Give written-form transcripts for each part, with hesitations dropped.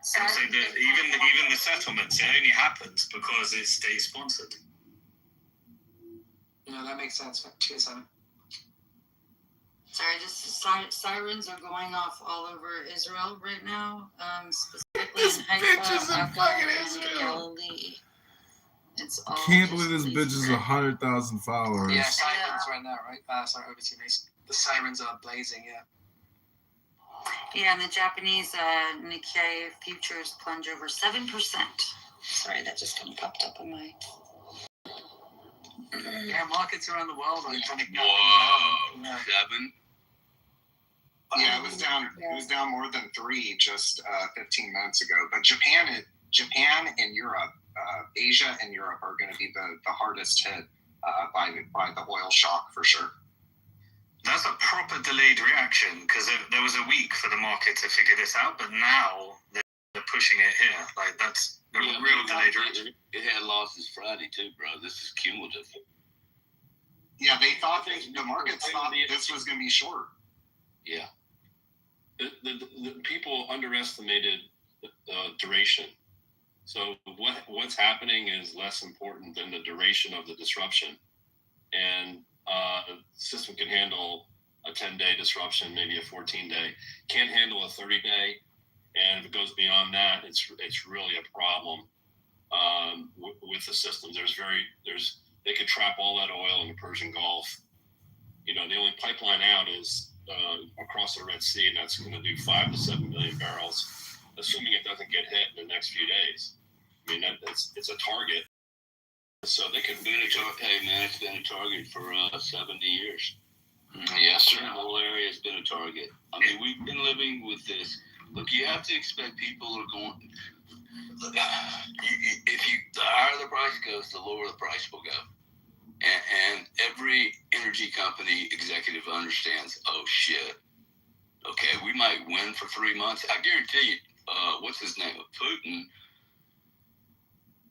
So even the settlements, it only happens because it's state sponsored. Yeah, that makes sense. Cheers, Simon. Sorry, just sirens are going off all over Israel right now, specifically This in Haifa, bitch is in Akka, fucking and Israel. Galilee. It's all. Can't believe this bitch is 100,000 followers. Yeah, sirens right now, right? Sorry, over to you, Mason. The sirens are blazing, yeah. Yeah, and the Japanese Nikkei futures plunge over 7%. Sorry, that just kind of popped up on my. Yeah, markets around the world are jumping up. Whoa, 7? Yeah, it was down. It was down more than 3 just 15 minutes ago. But Japan and Europe, Asia and Europe are going to be the hardest hit by the oil shock for sure. That's a proper delayed reaction because there was a week for the market to figure this out, but now they're pushing it here. Like that's a real delayed reaction. It had losses Friday too, bro. This is cumulative. Yeah, the markets thought this was going to be short. Yeah. The people underestimated the duration. So what's happening is less important than the duration of the disruption. And the system can handle a 10-day disruption, maybe a 14-day. Can't handle a 30-day. And if it goes beyond that, it's really a problem with the systems. They could trap all that oil in the Persian Gulf. You know, the only pipeline out is across the Red Sea, and that's going to do 5 to 7 million barrels, assuming it doesn't get hit in the next few days. I mean, it's a target. So they could been a target. Hey, man, it's been a target for 70 years. Yes, sir. The whole area has been a target. I mean, we've been living with this. Look, you have to expect people are going. Look, the higher the price goes, the lower the price will go. And every energy company executive understands, oh, shit. Okay, we might win for 3 months. I guarantee you, what's his name? Putin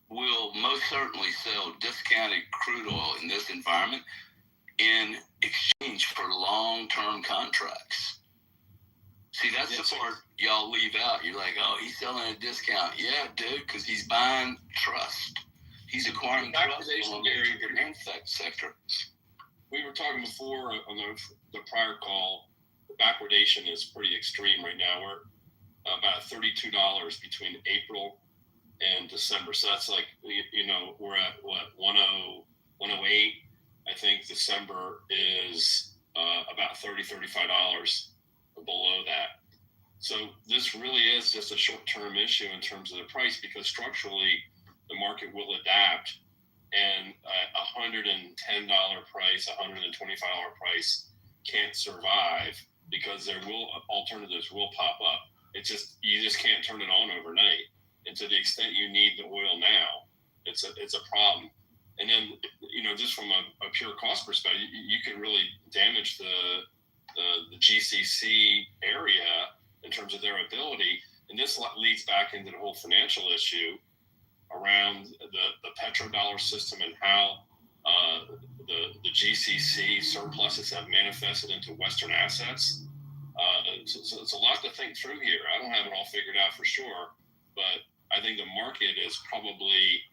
will most certainly sell discounted crude oil in this environment in exchange for long-term contracts. See, that's the part y'all leave out. You're like, oh, he's selling a discount. Yeah, dude, because he's buying trust. He's acquiring trust in the demand sector. We were talking before on the prior call. The backwardation is pretty extreme right now. We're about $32 between April and December. So that's like, you know, we're at what, 108. I think December is about $35 below that. So this really is just a short-term issue in terms of the price, because structurally the market will adapt, and a $110 price, $125 price can't survive because alternatives will pop up. You just can't turn it on overnight. And to the extent you need the oil now, it's a problem. And then, you know, just from a pure cost perspective, you can really damage the GCC area in terms of their ability. And this leads back into the whole financial issue around the petrodollar system and how the GCC surpluses have manifested into Western assets. So it's a lot to think through here. I don't have it all figured out for sure, but I think the market is probably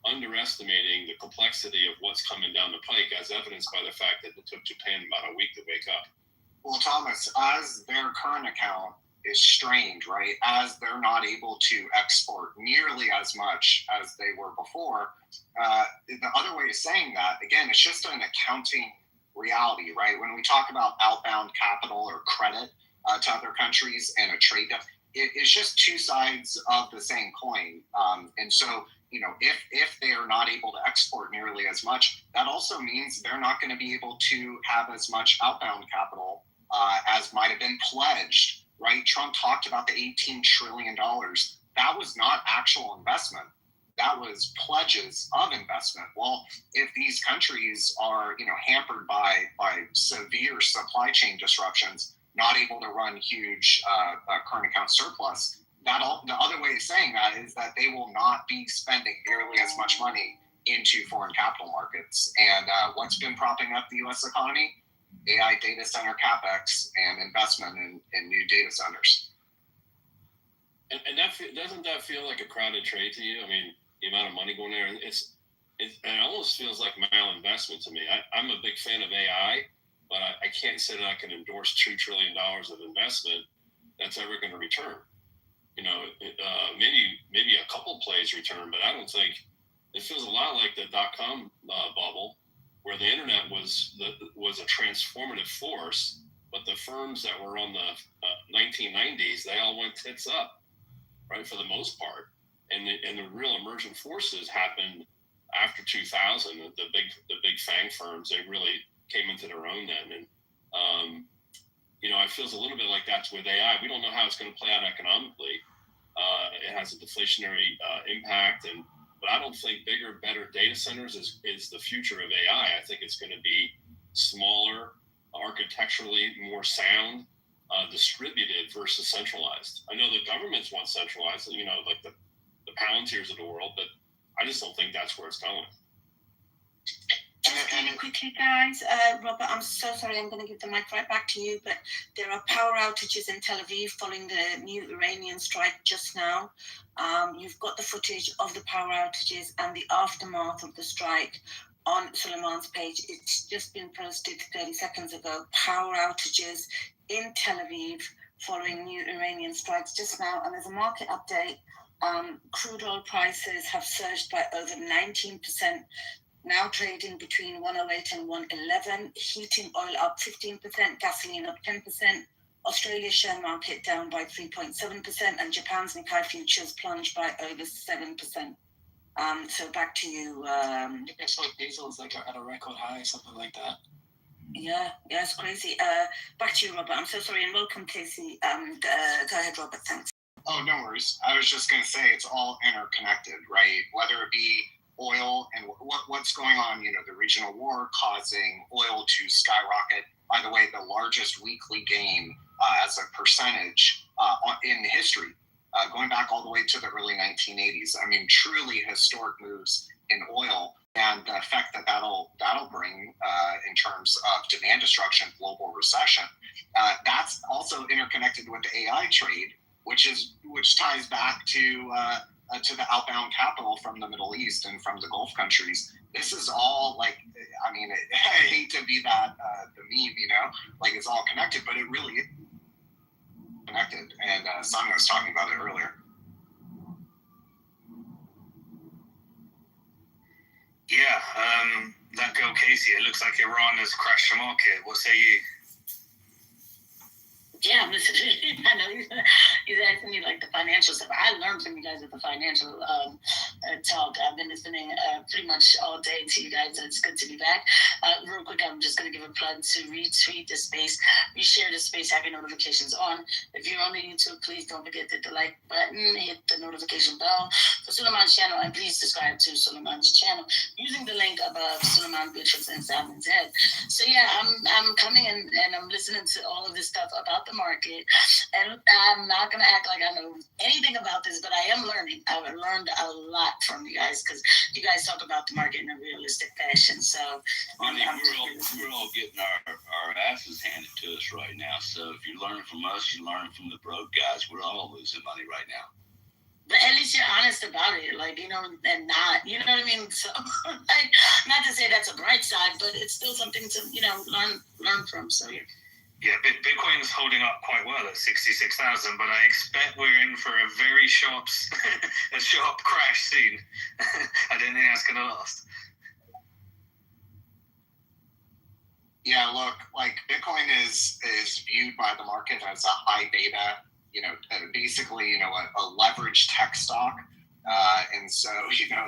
underestimating the complexity of what's coming down the pike, as evidenced by the fact that it took Japan about a week to wake up. Well, Thomas, as their current account is strained, right, as they're not able to export nearly as much as they were before, the other way of saying that, again, it's just an accounting reality, right? When we talk about outbound capital or credit to other countries and a trade deficit, it's just two sides of the same coin. And so, you know, if they are not able to export nearly as much, that also means they're not going to be able to have as much outbound capital as might have been pledged, right? Trump talked about the $18 trillion. That was not actual investment. That was pledges of investment. Well, if these countries are, you know, hampered by severe supply chain disruptions, not able to run huge current account surplus, the other way of saying that is that they will not be spending nearly as much money into foreign capital markets. And what's been propping up the U.S. economy? AI data center capex and investment in new data centers. And that doesn't that feel like a crowded trade to you? I mean, the amount of money going there, it almost feels like malinvestment to me. I'm a big fan of AI, but I can't say that I can endorse $2 trillion of investment that's ever going to return. Maybe a couple plays return, but I don't think it feels a lot like the .com bubble, where the internet was a transformative force, but the firms that were on the 1990s, they all went tits up, right, for the most part, and the real emergent forces happened after 2000. The big FANG firms, they really came into their own then, and it feels a little bit like that's with AI. We don't know how it's going to play out economically. It has a deflationary impact, but I don't think bigger, better data centers is the future of AI. I think it's going to be smaller, architecturally more sound, distributed versus centralized. I know the governments want centralized, like the Palantirs of the world, but I just don't think that's where it's going. Just really quickly, guys. Robert, I'm so sorry. I'm going to give the mic right back to you. But there are power outages in Tel Aviv following the new Iranian strike just now. You've got the footage of the power outages and the aftermath of the strike on Suleiman's page. It's just been posted 30 seconds ago. Power outages in Tel Aviv following new Iranian strikes just now. And there's a market update. Crude oil prices have surged by over 19%. Now trading between 108 and 111, heating oil up 15%, gasoline up 10%, Australia's share market down by 3.7%, and Japan's Nikkei futures plunged by over 7%. So back to you. I saw diesel is like at a record high, something like that. Yeah, it's crazy. Back to you, Robert. I'm so sorry, and welcome, Casey. Go ahead, Robert. Thanks. Oh, no worries. I was just going to say it's all interconnected, right? Whether it be oil and what's going on, the regional war causing oil to skyrocket. By the way, the largest weekly gain as a percentage in history, going back all the way to the early 1980s. I mean, truly historic moves in oil, and the effect that'll bring in terms of demand destruction, global recession. That's also interconnected with the AI trade, which ties back to the outbound capital from the Middle East and from the Gulf countries. This is all I hate to be that the meme, like it's all connected, but it really is connected. And Simon was talking about it earlier. Yeah, that girl Casey, it looks like Iran has crashed the market. What say you? Yeah, listen, I know he's asking me like the financial stuff. I learned from you guys with the financial talk. I've been listening pretty much all day to you guys. It's good to be back. Real quick, I'm just going to give a plug to retweet the space. We share the space, have your notifications on. If you're on the YouTube, please don't forget to hit the like button, hit the notification bell for Suleiman's channel, and please subscribe to Suleiman's channel using the link above Suleiman Butcher's and Simon's head. So yeah, I'm coming in and I'm listening to all of this stuff about the market, and I'm not gonna act like I know anything about this, but I am learning. I've learned a lot from you guys because you guys talk about the market in a realistic fashion. So I mean, we're all getting our asses handed to us right now. So if you're learning from us, you're learning from the broke guys. We're all losing money right now. But at least you're honest about it, and not, you know what I mean? So, not to say that's a bright side, but it's still something to, learn from. So, yeah, Bitcoin's holding up quite well at 66,000, but I expect we're in for a very sharp crash soon. I don't think that's going to last. Yeah, look, Bitcoin is viewed by the market as a high beta, basically, a leveraged tech stock. And so,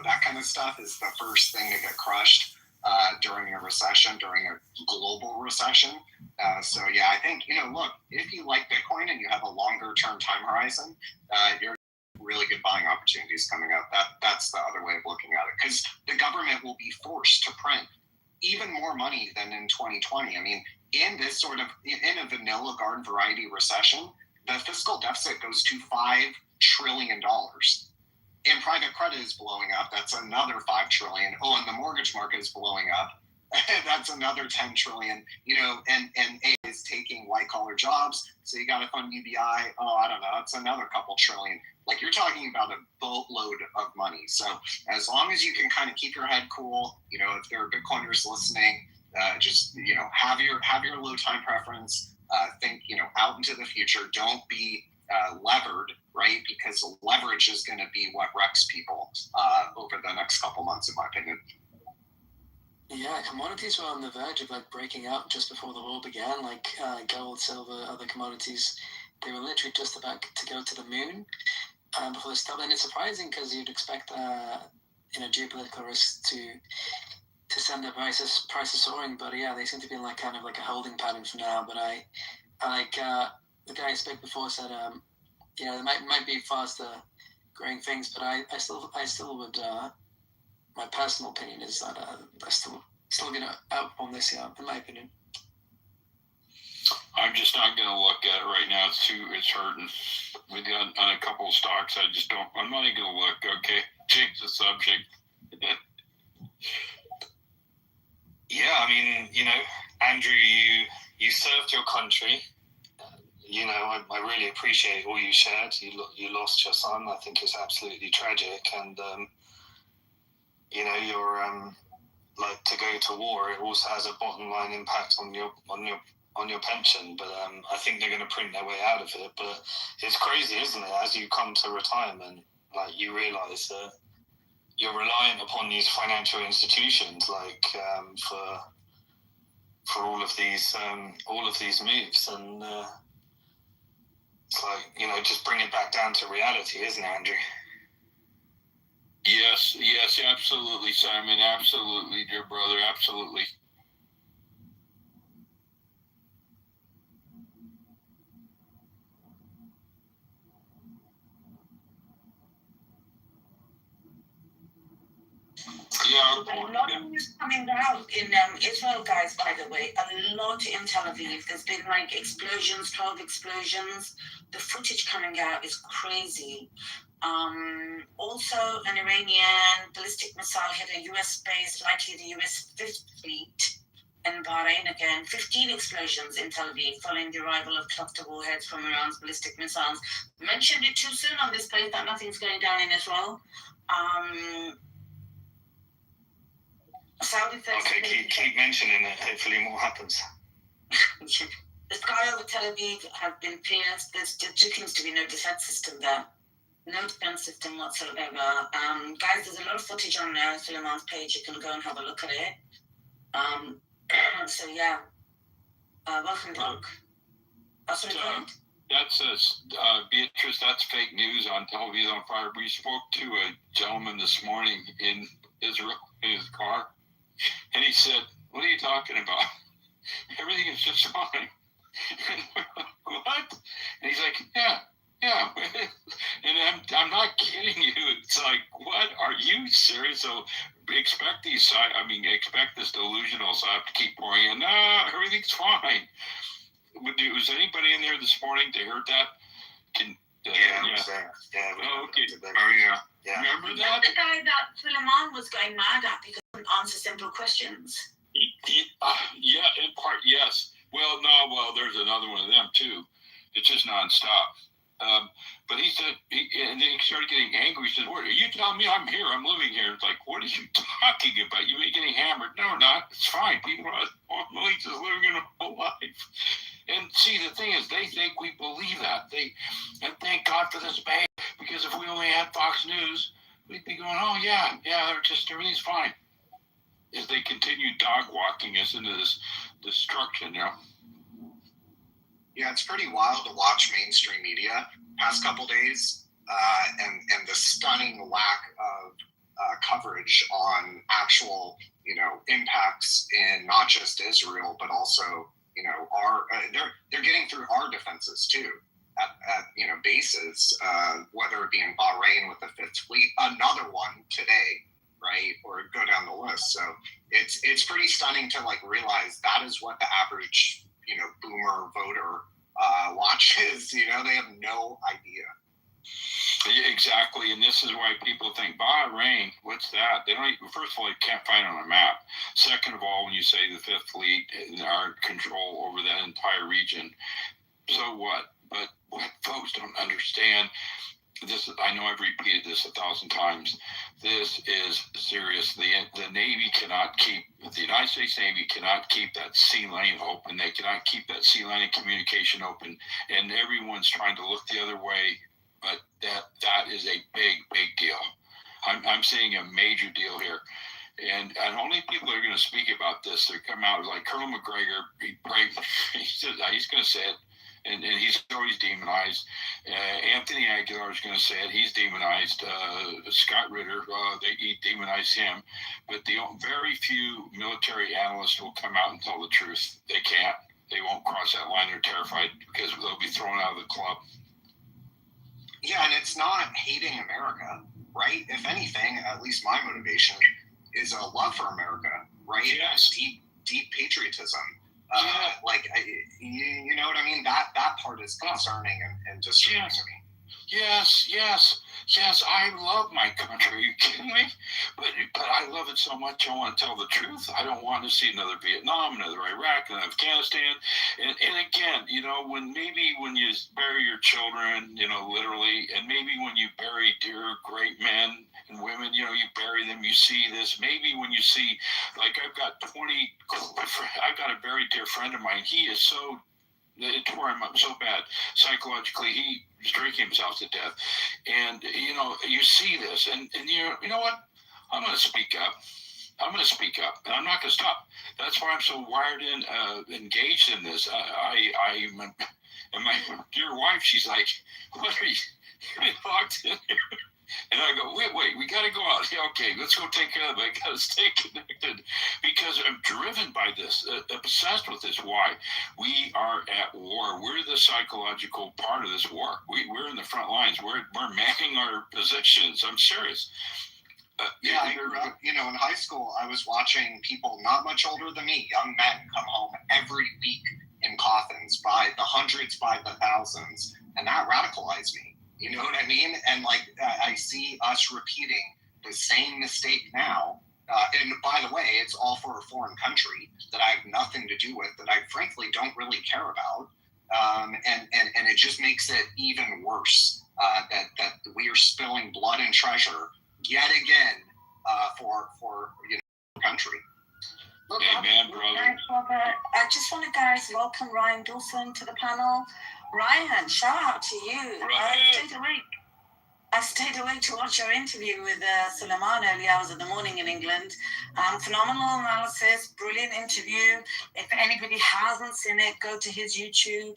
that kind of stuff is the first thing to get crushed during a recession, during a global recession. So, yeah, I think, look, if you like Bitcoin and you have a longer term time horizon, you're really good buying opportunities coming up. That's the other way of looking at it, because the government will be forced to print even more money than in 2020. I mean, in this sort of, in a vanilla garden variety recession, the fiscal deficit goes to $5 trillion. And private credit is blowing up. That's another $5 trillion. Oh, and the mortgage market is blowing up. That's another $10 trillion. And A is taking white collar jobs. So you got to fund UBI. Oh, I don't know. It's another couple trillion. Like, you're talking about a boatload of money. So as long as you can kind of keep your head cool, if there are Bitcoiners listening, just have your low time preference. Think out into the future. Don't be levered, right? Because leverage is going to be what wrecks people over the next couple months, in my opinion. Yeah, commodities were on the verge of breaking up just before the war began, like gold, silver, other commodities. They were literally just about to go to the moon before they stopped. And it's surprising because you'd expect geopolitical risks to send the prices soaring, but yeah, they seem to be in kind of a holding pattern for now. But I like the guy who spoke before said there might be faster growing things, but I still would. My personal opinion is that they're still going to outperform this year, in my opinion. I'm just not going to look at it right now. It's hurting. We got on a couple of stocks. I'm not even going to look. Okay, change the subject. Yeah, I mean, Andrew, you served your country. I really appreciate all you shared. You lost your son. I think it's absolutely tragic, and you're to go to war. It also has a bottom line impact on your pension. But I think they're going to print their way out of it. But it's crazy, isn't it? As you come to retirement, you realise that you're reliant upon these financial institutions, for all of these moves, and it's just bring it back down to reality, isn't it, Andrew? Yes, absolutely, Simon. Absolutely, dear brother. Absolutely. Yeah. A lot of news coming out in Israel, guys, by the way. A lot in Tel Aviv. There's been 12 explosions. The footage coming out is crazy. Also, an Iranian ballistic missile hit a U.S. base, likely the U.S. Fifth Fleet, in Bahrain again. 15 explosions in Tel Aviv following the arrival of cluster warheads from Iran's ballistic missiles. Mentioned it too soon on this page that nothing's going down in Israel. Saudi okay, keep mentioning it. Hopefully more happens. The sky over Tel Aviv have been pierced. There seems to be no defense system there. No defense system whatsoever. Guys, there's a lot of footage on Philemon's page. You can go and have a look at it. So yeah. Welcome, Doc. That says, Beatrice, that's fake news on television on fire. We spoke to a gentleman this morning in Israel in his car, and he said, "What are you talking about? Everything is just fine." And we're like, "What?" And he's like, "Yeah." And I'm not kidding you. It's like, what? Are you serious? So expect this delusional. So I have to keep pouring in. No, everything's fine. Was anybody in there this morning to hear that? I was there. Yeah. Oh, okay. Yeah. Remember That's that? the guy that Philemon was going mad at because he couldn't answer simple questions. Yeah, in part, yes. Well, no, there's another one of them too. It's just nonstop. But he said, and then he started getting angry. He said, "What are you telling me? I'm here. I'm living here." It's like, what are you talking about? You ain't getting hammered. No, not. It's fine. People are just living a normal life. And see, the thing is, they think we believe that. And thank God for this ban, because if we only had Fox News, we'd be going, "Oh yeah, everything's fine." As they continue dog walking us into this destruction, Yeah, it's pretty wild to watch mainstream media past couple days, and the stunning lack of coverage on actual, impacts in not just Israel, but also, our they're getting through our defenses too at bases, whether it be in Bahrain with the Fifth Fleet, another one today, right, or go down the list. So it's pretty stunning to realize that is what the average boomer voter watches. They have no idea. Exactly, and this is why people think Bahrain, what's that? They don't even, first of all, you can't find it on a map. Second of all, when you say the Fifth Fleet and our control over that entire region, so what? But what folks don't understand, I know I've repeated this 1,000 times. This is serious. The Navy cannot keep, the United States Navy cannot keep that sea lane open. They cannot keep that sea lane of communication open. And everyone's trying to look the other way. But that is a big deal. I'm seeing a major deal here. And only people that are going to speak about this, they come out like Colonel McGregor. He says he's going to say it. And he's always demonized. Anthony Aguilar is going to say it. He's demonized. Scott Ritter, he demonized him. But the very few military analysts will come out and tell the truth. They can't. They won't cross that line. They're terrified because they'll be thrown out of the club. Yeah, and it's not hating America, right? If anything, at least my motivation is a love for America, right? Yes. Deep patriotism. Yeah. You know what I mean? That part is concerning and disturbing to me. Yes, I love my country. Are you kidding me? But I love it so much, I want to tell the truth. I don't want to see another Vietnam, another Iraq, another Afghanistan. And again, when you bury your children, literally, and maybe when you bury dear great men and women, you bury them, you see this. Maybe when you see, like I've got a very dear friend of mine. He is so, it tore him up so bad psychologically. He's drinking himself to death. And, you see this and you know what? I'm going to speak up. And I'm not going to stop. That's why I'm so wired in, engaged in this. And my dear wife, she's like, what are you locked in here? And I go, wait, we got to go out. Yeah, okay, let's go take care of it. I got to stay connected because I'm driven by this, obsessed with this. Why? We are at war. We're the psychological part of this war. We're in the front lines. We're manning our positions. I'm serious. I grew up, in high school, I was watching people not much older than me, young men, come home every week in coffins by the hundreds, by the thousands, and that radicalized me. You know what I mean? And I see us repeating the same mistake now. And by the way, it's all for a foreign country that I have nothing to do with, that I frankly don't really care about. And it just makes it even worse that we are spilling blood and treasure yet again for country. Amen, brother. Thanks, Robert. I just want to, guys, welcome Ryan Dawson to the panel. Ryan, shout out to you. I stayed awake to watch your interview with Suleiman early hours of the morning in England. Phenomenal analysis, brilliant interview. If anybody hasn't seen it, go to his YouTube.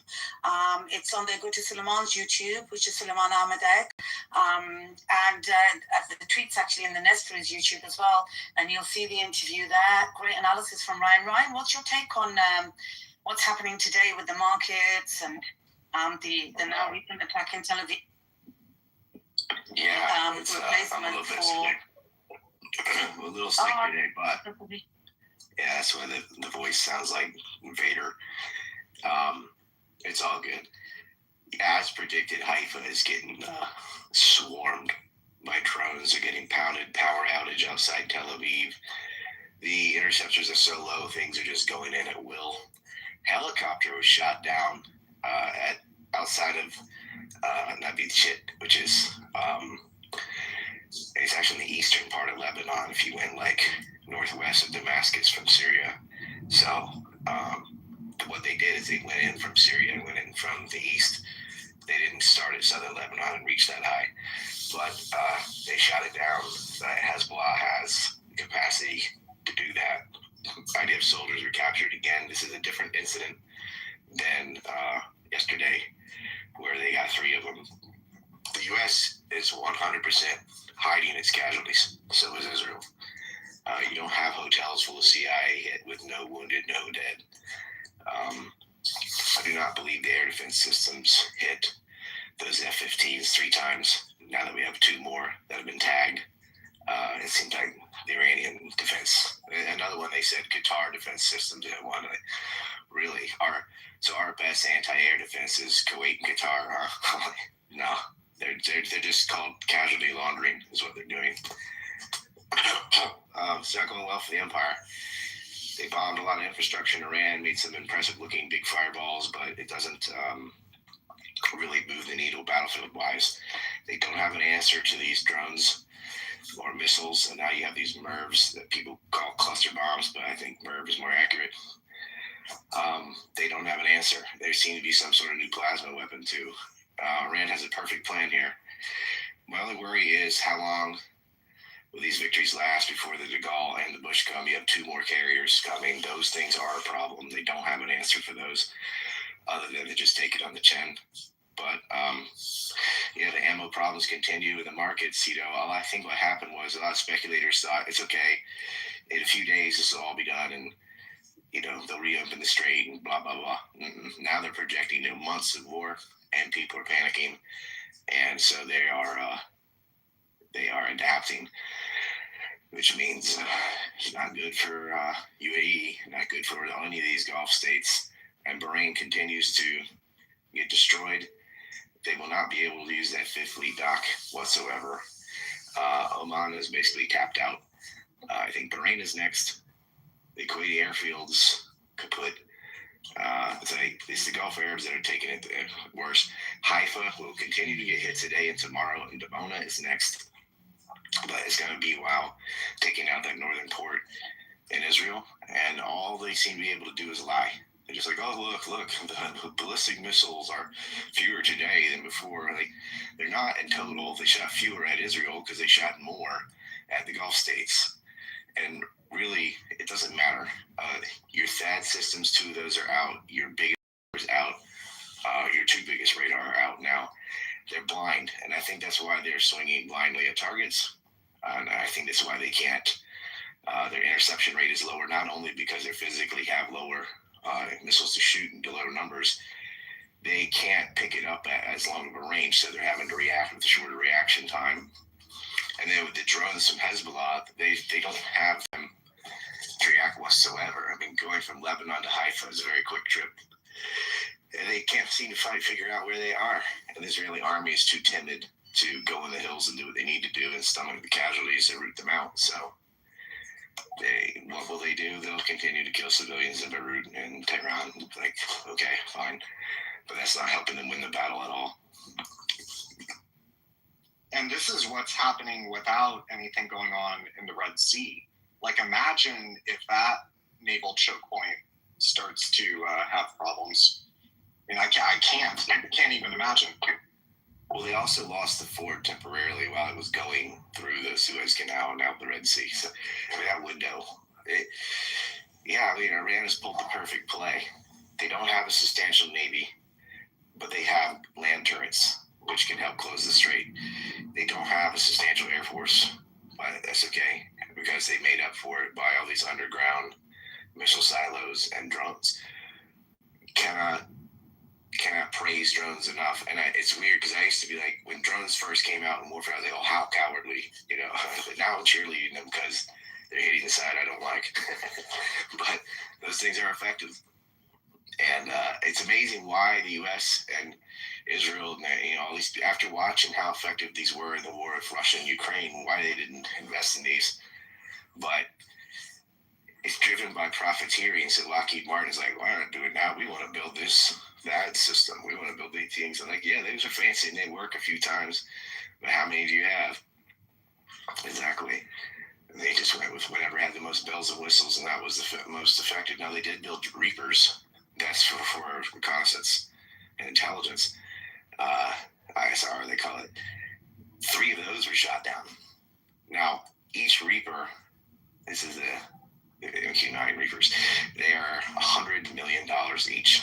It's on there. Go to Suleiman's YouTube, which is Suleiman Ahmedek. And the tweet's actually in the nest for his YouTube as well. And you'll see the interview there. Great analysis from Ryan. Ryan, what's your take on what's happening today with the markets and the now recent attack in Tel Aviv? Yeah, I'm a little bit sick. A little sick today, but yeah, that's why the voice sounds like Vader. It's all good. Yeah, as predicted, Haifa is getting swarmed by drones. They're getting pounded. Power outage outside Tel Aviv. The interceptors are so low, things are just going in at will. Helicopter was shot down outside of Nabit Shit, which is it's actually in the eastern part of Lebanon. If you went northwest of Damascus from Syria, so what they did is they went in from Syria and went in from the east. They didn't start at southern Lebanon and reach that high, but they shot it down. Hezbollah has the capacity to do that. IDF soldiers were captured again. This is a different incident than yesterday, where they got 3 of them. The U.S. is 100% hiding its casualties. So is Israel. You don't have hotels full of CIA hit with no wounded, no dead. I do not believe the air defense systems hit those F-15s 3 times. Now that we have 2 more that have been tagged, it seems like the Iranian defense. Another one, they said Qatar defense systems hit one. Really, our best anti-air defense is Kuwait and Qatar. Huh? No, they're just called casualty laundering is what they're doing. It's not going well for the empire. They bombed a lot of infrastructure in Iran, made some impressive looking big fireballs, but it doesn't really move the needle battlefield-wise. They don't have an answer to these drones or missiles, and now you have these MIRVs that people call cluster bombs, but I think MIRV is more accurate. They don't have an answer. There seem to be some sort of new plasma weapon too. Iran has a perfect plan here. My only worry is how long will these victories last before the De Gaulle and the Bush come? You have 2 more carriers coming. Those things are a problem. They don't have an answer for those other than to just take it on the chin. But the ammo problems continue in the markets. I think what happened was a lot of speculators thought it's okay. In a few days, this will all be done, and they'll reopen the strait and blah blah blah. Now they're projecting months of war, and people are panicking, and so they are adapting, which means it's not good for UAE, not good for any of these Gulf states, and Bahrain continues to get destroyed. They will not be able to use that Fifth Fleet dock whatsoever. Oman is basically tapped out. I think Bahrain is next. The Kuwaiti airfields kaput. It's the Gulf Arabs that are taking it worse. Haifa will continue to get hit today and tomorrow, and Dimona is next. But it's going to be a while taking out that northern port in Israel, and all they seem to be able to do is lie. They're just like, oh, look, the ballistic missiles are fewer today than before. They're not in total. They shot fewer at Israel because they shot more at the Gulf states. And really, it doesn't matter. Your THAAD systems, 2 of those are out. Your biggest is out. Your 2 biggest radar are out now. They're blind, and I think that's why they're swinging blindly at targets. And I think that's why they can't. Their interception rate is lower, not only because they physically have lower missiles to shoot in lower numbers, they can't pick it up at as long of a range, so they're having to react with a shorter reaction time. And then with the drones from Hezbollah, they don't have them to react whatsoever. I mean, going from Lebanon to Haifa is a very quick trip. And they can't seem to figure out where they are. And the Israeli army is too timid to go in the hills and do what they need to do and stomach the casualties and root them out. So what will they do? They'll continue to kill civilians in Beirut and Tehran. Okay, fine. But that's not helping them win the battle at all. And this is what's happening without anything going on in the Red Sea. Imagine if that naval choke point starts to have problems. I can't even imagine. Well, they also lost the fort temporarily while it was going through the Suez Canal and out the Red Sea. So, that window. Iran has pulled the perfect play. They don't have a substantial navy, but they have land turrets, which can help close the strait. They don't have a substantial air force, but that's okay, because they made up for it by all these underground missile silos and drones. Cannot praise drones enough. And it's weird because I used to be like, when drones first came out in warfare, I was like, oh, how cowardly, but now I'm cheerleading them because they're hitting the side I don't like. But those things are effective. And it's amazing why the U.S. and Israel, at least after watching how effective these were in the war of Russia and Ukraine, why they didn't invest in these. But it's driven by profiteering. So Lockheed Martin is like, why not do it now? We want to build that system. We want to build these things. I'm like, yeah, those are fancy and they work a few times. But how many do you have? Exactly. And they just went with whatever had the most bells and whistles, and that was the most effective. Now, they did build Reapers. That's for reconnaissance and intelligence. ISR, they call it. 3 of those were shot down. Now, each Reaper, this is the MQ-9 Reapers, they are $100 million each.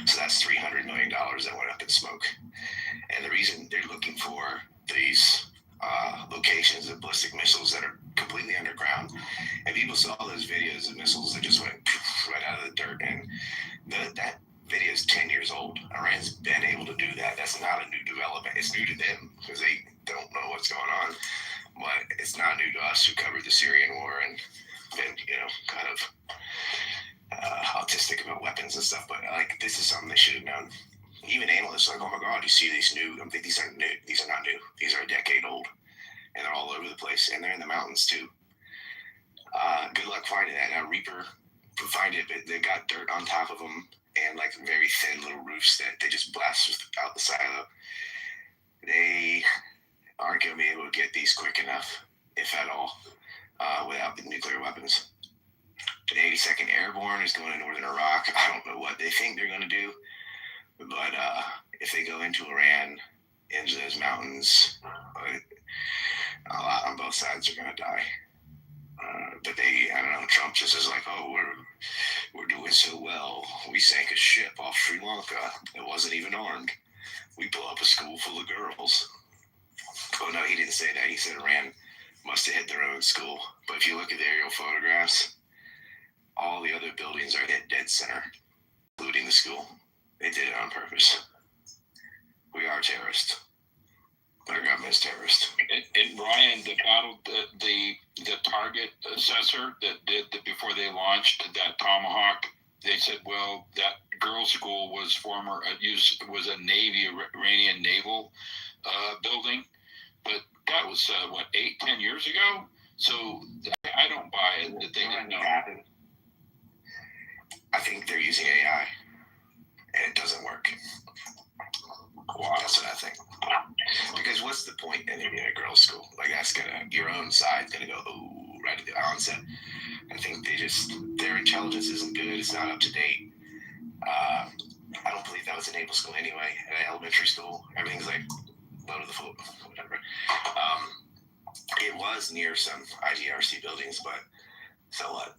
So that's $300 million that went up in smoke. And the reason they're looking for these locations of ballistic missiles that are completely underground, and people saw those videos of missiles that just went right out of the dirt, and that video is 10 years old. Iran's been able to do that. That's not a new development. It's new to them because they don't know what's going on, but it's not new to us who covered the Syrian war and been, kind of autistic about weapons and stuff. But this is something they should have known. Even analysts are like, oh my God, you see these new? I'm thinking these aren't new. These are not new. These are a decade old, and they're all over the place, and they're in the mountains too. Good luck finding that. Now Reaper, find it, but they got dirt on top of them, and like very thin little roofs that they just blast out the silo. They aren't going to be able to get these quick enough, if at all, without the nuclear weapons. The 82nd Airborne is going to northern Iraq. I don't know what they think they're going to do, but if they go into Iran, into those mountains, a lot on both sides are going to die. But I don't know, Trump just is like, oh, we're doing so well. We sank a ship off Sri Lanka. It wasn't even armed. We blew up a school full of girls. Oh, no, he didn't say that. He said Iran must have hit their own school. But if you look at the aerial photographs, all the other buildings are hit dead center, including the school. They did it on purpose. We are terrorists. Our government is terrorist. And Ryan, the target assessor that did before they launched that Tomahawk, they said, well, that girls' school was was a Navy, Iranian naval building, but that was 8-10 years ago. So I don't buy it that they didn't know. I think they're using AI, and it doesn't work. Wow. That's what I think. Because what's the point in a girls' school? Like, that's your own side's gonna go, ooh, right at the onset. I think their intelligence isn't good. It's not up to date. I don't believe that was a naval school anyway. At elementary school, everything's like low to the floor, whatever. It was near some IGRC buildings, but so what?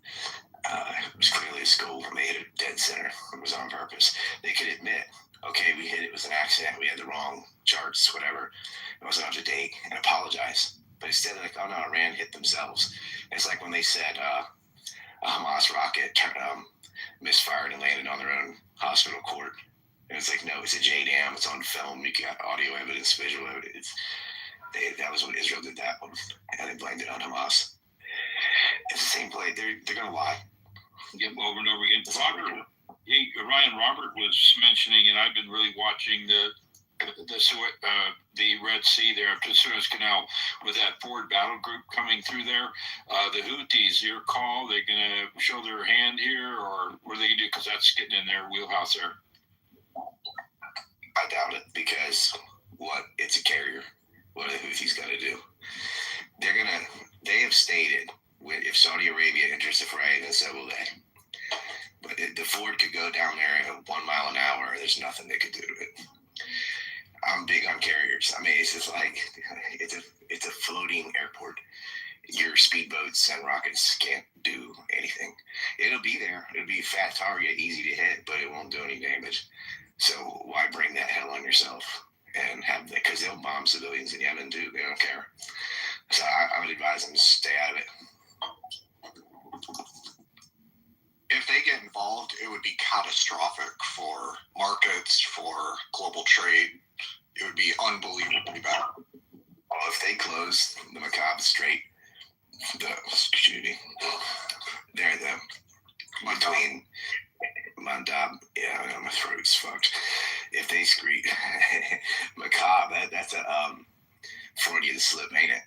It was clearly a school. They hit it dead center. It was on purpose. They could admit, okay, we hit it. It was an accident. We had the wrong charts, whatever. It wasn't up to date, and apologize. But instead, like, oh no, Iran hit themselves. It's like when they said a Hamas rocket misfired and landed on their own hospital court. And it's like, no, it's a JDAM. It's on film. You got audio evidence, visual evidence. That was when Israel did that one, and they blamed it on Hamas. It's the same play. They're gonna lie. Yep, over and over again. Ryan Robert was mentioning, and I've been really watching the Red Sea there after the Suez Canal with that forward battle group coming through there. The Houthis, your call, they're going to show their hand here, or what are they going to do? Because that's getting in their wheelhouse there. I doubt it, because it's a carrier. What are the Houthis going to do? They have stated, if Saudi Arabia enters the fray, then so will they. But the Ford could go down there at 1 mile an hour. There's nothing they could do to it. I'm big on carriers. I mean, it's just like it's a floating airport. Your speedboats and rockets can't do anything. It'll be there. It'll be a fat target, easy to hit, but it won't do any damage. So why bring that hell on yourself and have that? Because they'll bomb civilians in Yemen too. They don't care. So I would advise them to stay out of it. If they get involved, it would be catastrophic for markets, for global trade. It would be unbelievably bad. Well, if they close the Macabre Strait, between Mandab, yeah, my throat's fucked. If they scream Macabre, that's a Freudian slip, ain't it?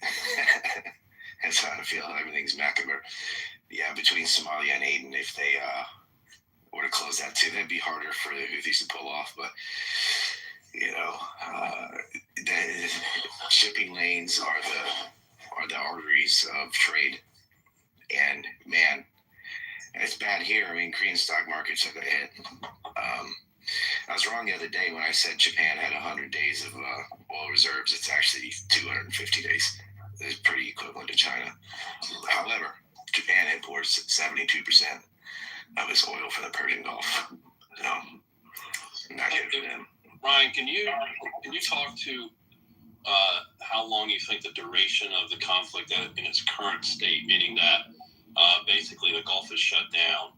That's how I feel. Everything's macabre. Yeah, between Somalia and Aden, if they were to close that too, that'd be harder for the Houthis to pull off. But the shipping lanes are the arteries of trade, and man, it's bad here. I mean, Korean stock markets took a hit. I was wrong the other day when I said Japan had 100 days of oil reserves. It's actually 250 days. It's pretty equivalent to China. However, Japan imports 72% of its oil from the Persian Gulf. So, not good for them. Ryan, can you talk to how long you think the duration of the conflict in its current state, meaning that basically the Gulf is shut down?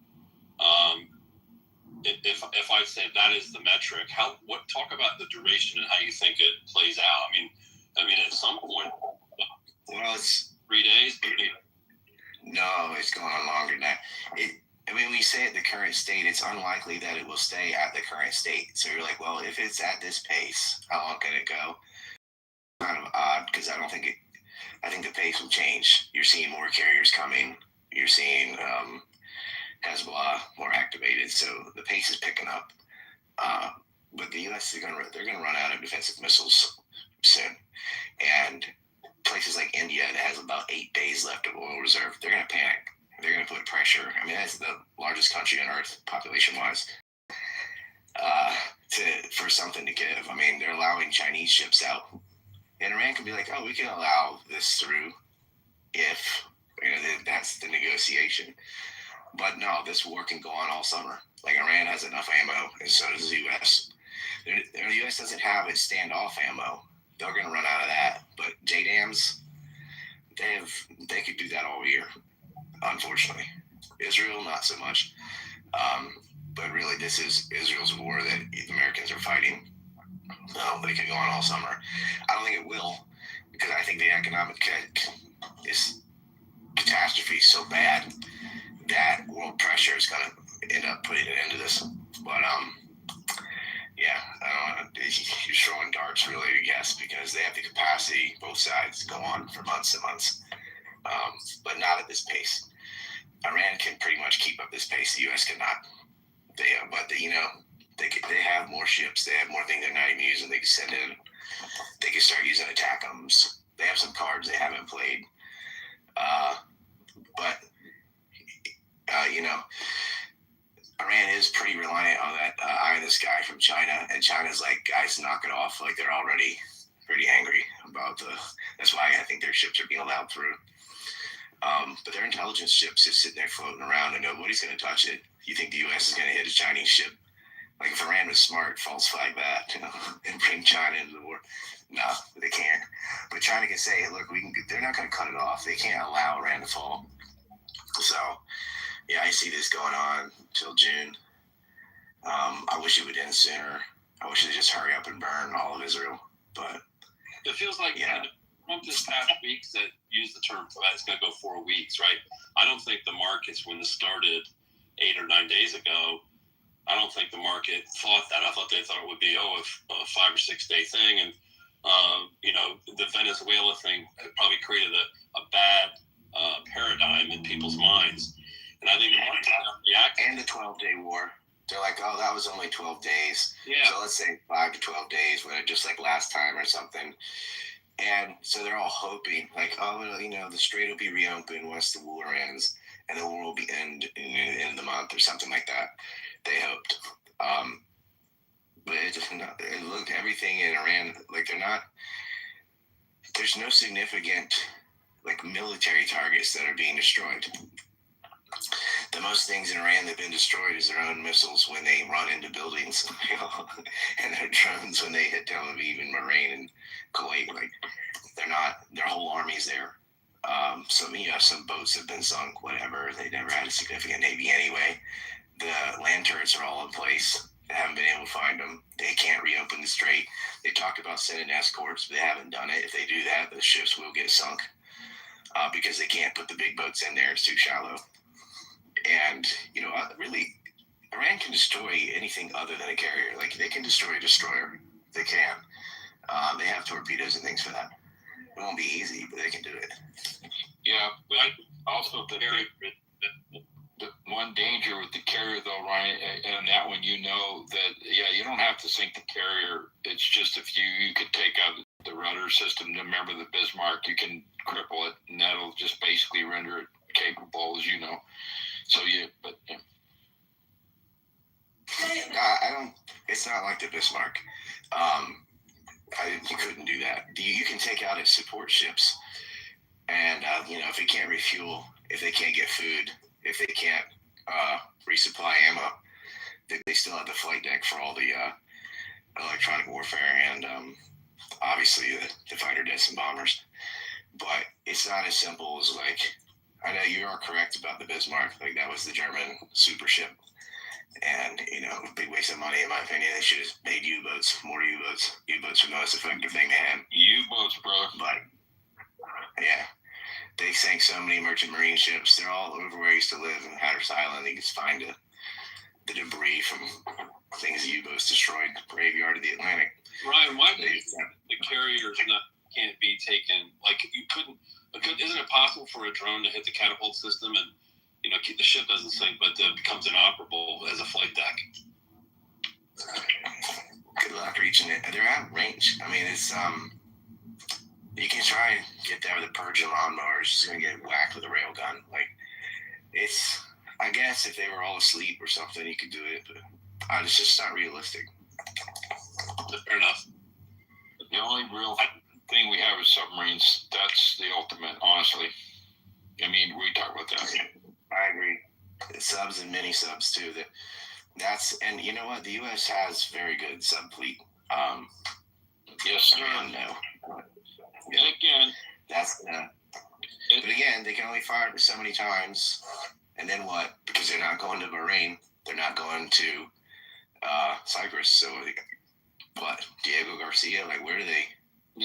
If I say that is the metric, talk about the duration and how you think it plays out. I mean, at some point, well, it's 3 days. No, it's going on longer than that. When you say at the current state, it's unlikely that it will stay at the current state. So you're like, well, if it's at this pace, how long can it go? Kind of odd, because I think the pace will change. You're seeing more carriers coming. You're seeing Hezbollah more activated, so the pace is picking up. But the U.S. they're going to run out of defensive missiles soon, and places like India that has about 8 days left of oil reserve, they're going to panic. They're going to put pressure. I mean, that's the largest country on earth, population-wise, for something to give. I mean, they're allowing Chinese ships out, and Iran can be like, "Oh, we can allow this through if that's the negotiation." But no, this war can go on all summer. Like Iran has enough ammo, and so does the U.S. The U.S. doesn't have its standoff ammo. They're going to run out of that. But JDAMs, they could do that all year. Unfortunately, Israel not so much. But really, this is Israel's war that the Americans are fighting. They could go on all summer. I don't think it will, because I think the economic catastrophe is so bad that world pressure is going to end up putting an end to this. But yeah, I don't know. You're throwing darts really, I guess, because they have the capacity, both sides, to go on for months and months, but not at this pace. Iran can pretty much keep up this pace. The U.S. cannot. They have more ships. They have more things they're not even using. They can send in. They can start using ATACMS. They have some cards they haven't played. But Iran is pretty reliant on that eye in the sky from China, and China's like, guys, knock it off. Like, they're already pretty angry about that's why I think their ships are being allowed through. But their intelligence ships just sitting there floating around, and nobody's going to touch it. You think the U.S. is going to hit a Chinese ship? Like, if Iran was smart, false flag that, and bring China into the war. No, they can't. But China can say, look, they're not going to cut it off. They can't allow Iran to fall. So, yeah, I see this going on till June. I wish it would end sooner. I wish they'd just hurry up and burn all of Israel. But it feels like Trump this past week that used the term it's going to go 4 weeks, right? I don't think the markets, when this started 8 or 9 days ago, I don't think the market thought that. I thought they thought it would be a 5 or 6 day thing, and the Venezuela thing probably created a bad paradigm in people's minds, and I think the market reacted. And the 12-day war. They're like, oh, that was only 12 days. Yeah. So let's say 5 to 12 days, just like last time or something. And so they're all hoping, like, oh, the strait will be reopened once the war ends, and the war will be end in the end of the month or something like that. They hoped. But it just looked, everything in Iran, like, there's no significant, like, military targets that are being destroyed. The most things in Iran that have been destroyed is their own missiles when they run into buildings, and their drones when they hit Tel Aviv and Bahrain and Kuwait. Like, their whole army's there. Some boats have been sunk, whatever. They never had a significant navy anyway. The land turrets are all in place. They haven't been able to find them. They can't reopen the strait. They talked about sending escorts, but they haven't done it. If they do that, the ships will get sunk because they can't put the big boats in there. It's too shallow. And, really, Iran can destroy anything other than a carrier. Like, they can destroy a destroyer. They can. They have torpedoes and things for that. It won't be easy, but they can do it. Yeah, but also the one danger with the carrier, though, Ryan, and that one, you don't have to sink the carrier. It's just if you could take out the rudder system, remember the Bismarck, you can cripple it, and that'll just basically render it capable, as you know. So, yeah. I don't. It's not like the Bismarck. You couldn't do that. You can take out its support ships, and if it can't refuel, if they can't get food, if they can't resupply ammo, they still have the flight deck for all the electronic warfare and obviously the fighter jets and bombers. But it's not as simple as, like, I know you are correct about the Bismarck. Like, that was the German super ship. And, big waste of money, in my opinion. They should have made U-boats, more U-boats. U-boats are the most effective thing they had. U-boats, bro. But, yeah. They sank so many merchant marine ships. They're all over where I used to live in Hatteras Island. You can find the debris from things the U-boats destroyed, graveyard of the Atlantic. Ryan, why do the carriers can't be taken? Like, you couldn't. Isn't it possible for a drone to hit the catapult system and keep the ship doesn't sink, but becomes inoperable as a flight deck. Good luck reaching it. They're out of range. I mean, it's you can try and get there with a Purgeon lawnmower. It's just gonna get whacked with a rail gun. Like, it's. I guess if they were all asleep or something, you could do it, but it's just not realistic. Fair enough. The only real thing we have is submarines. That's the ultimate, honestly. I mean, we talk about that. I agree. The subs and mini subs too. And you know what? The U.S. has very good sub fleet. Yes, sir. Yeah. And again, but again, they can only fire it so many times, and then what? Because they're not going to Bahrain, they're not going to Cyprus. So what? Diego Garcia? Like, where do they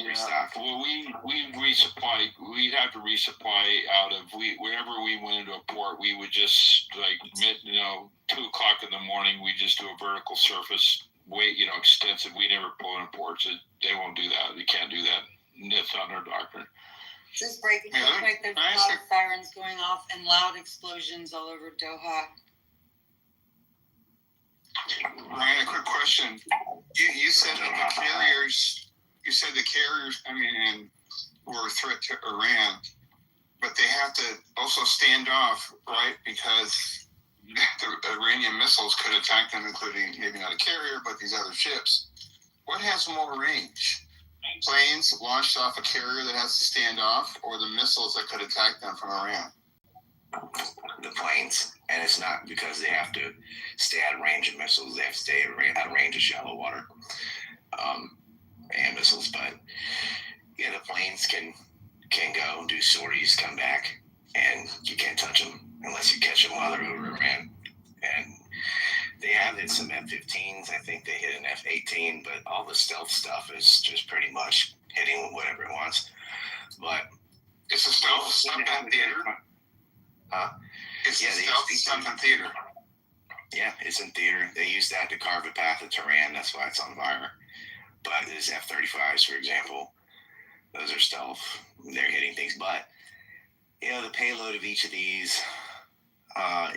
restock? Well, we resupply. We have to resupply out of whenever we went into a port. We would just 2:00 in the morning. We just do a vertical surface, extensive. We never pull in ports. They won't do that. They can't do that. That's not our doctrine. Just breaking real quick, there's a lot of sirens going off and loud explosions all over Doha. Ryan, a quick question. You said that the carriers, were a threat to Iran, but they have to also stand off, right? Because the Iranian missiles could attack them, including maybe not a carrier, but these other ships. What has more range? Planes launched off a carrier that has to stand off, or the missiles that could attack them from Iran? The planes. And it's not because they have to stay out of range of missiles. They have to stay out of range of shallow water and missiles. But yeah, the planes can go and do sorties, come back, and you can't touch them unless you catch them while they're over Iran. And they have hit some F-15s. I think they hit an F-18, but all the stealth stuff is just pretty much hitting whatever it wants. But it's a stealth stuff in theater. It's stealth stuff in theater. Yeah, it's in theater. They use that to carve a path to Tehran. That's why it's on fire. But there's F-35s, for example. Those are stealth. They're hitting things. But, the payload of each of these,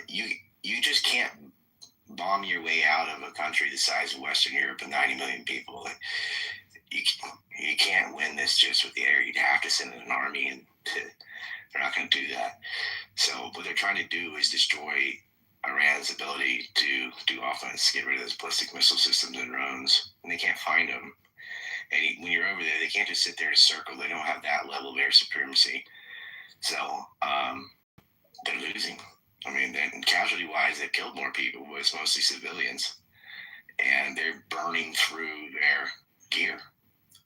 you just can't bomb your way out of a country the size of Western Europe and 90 million people. Like, you can't win this just with the air. You'd have to send an army, and they're not going to do that. So what they're trying to do is destroy Iran's ability to do offense, get rid of those ballistic missile systems and drones, and they can't find them. And when you're over there, they can't just sit there and circle. They don't have that level of air supremacy. So they're losing. Then casualty-wise, they've killed more people, but it's mostly civilians. And they're burning through their gear.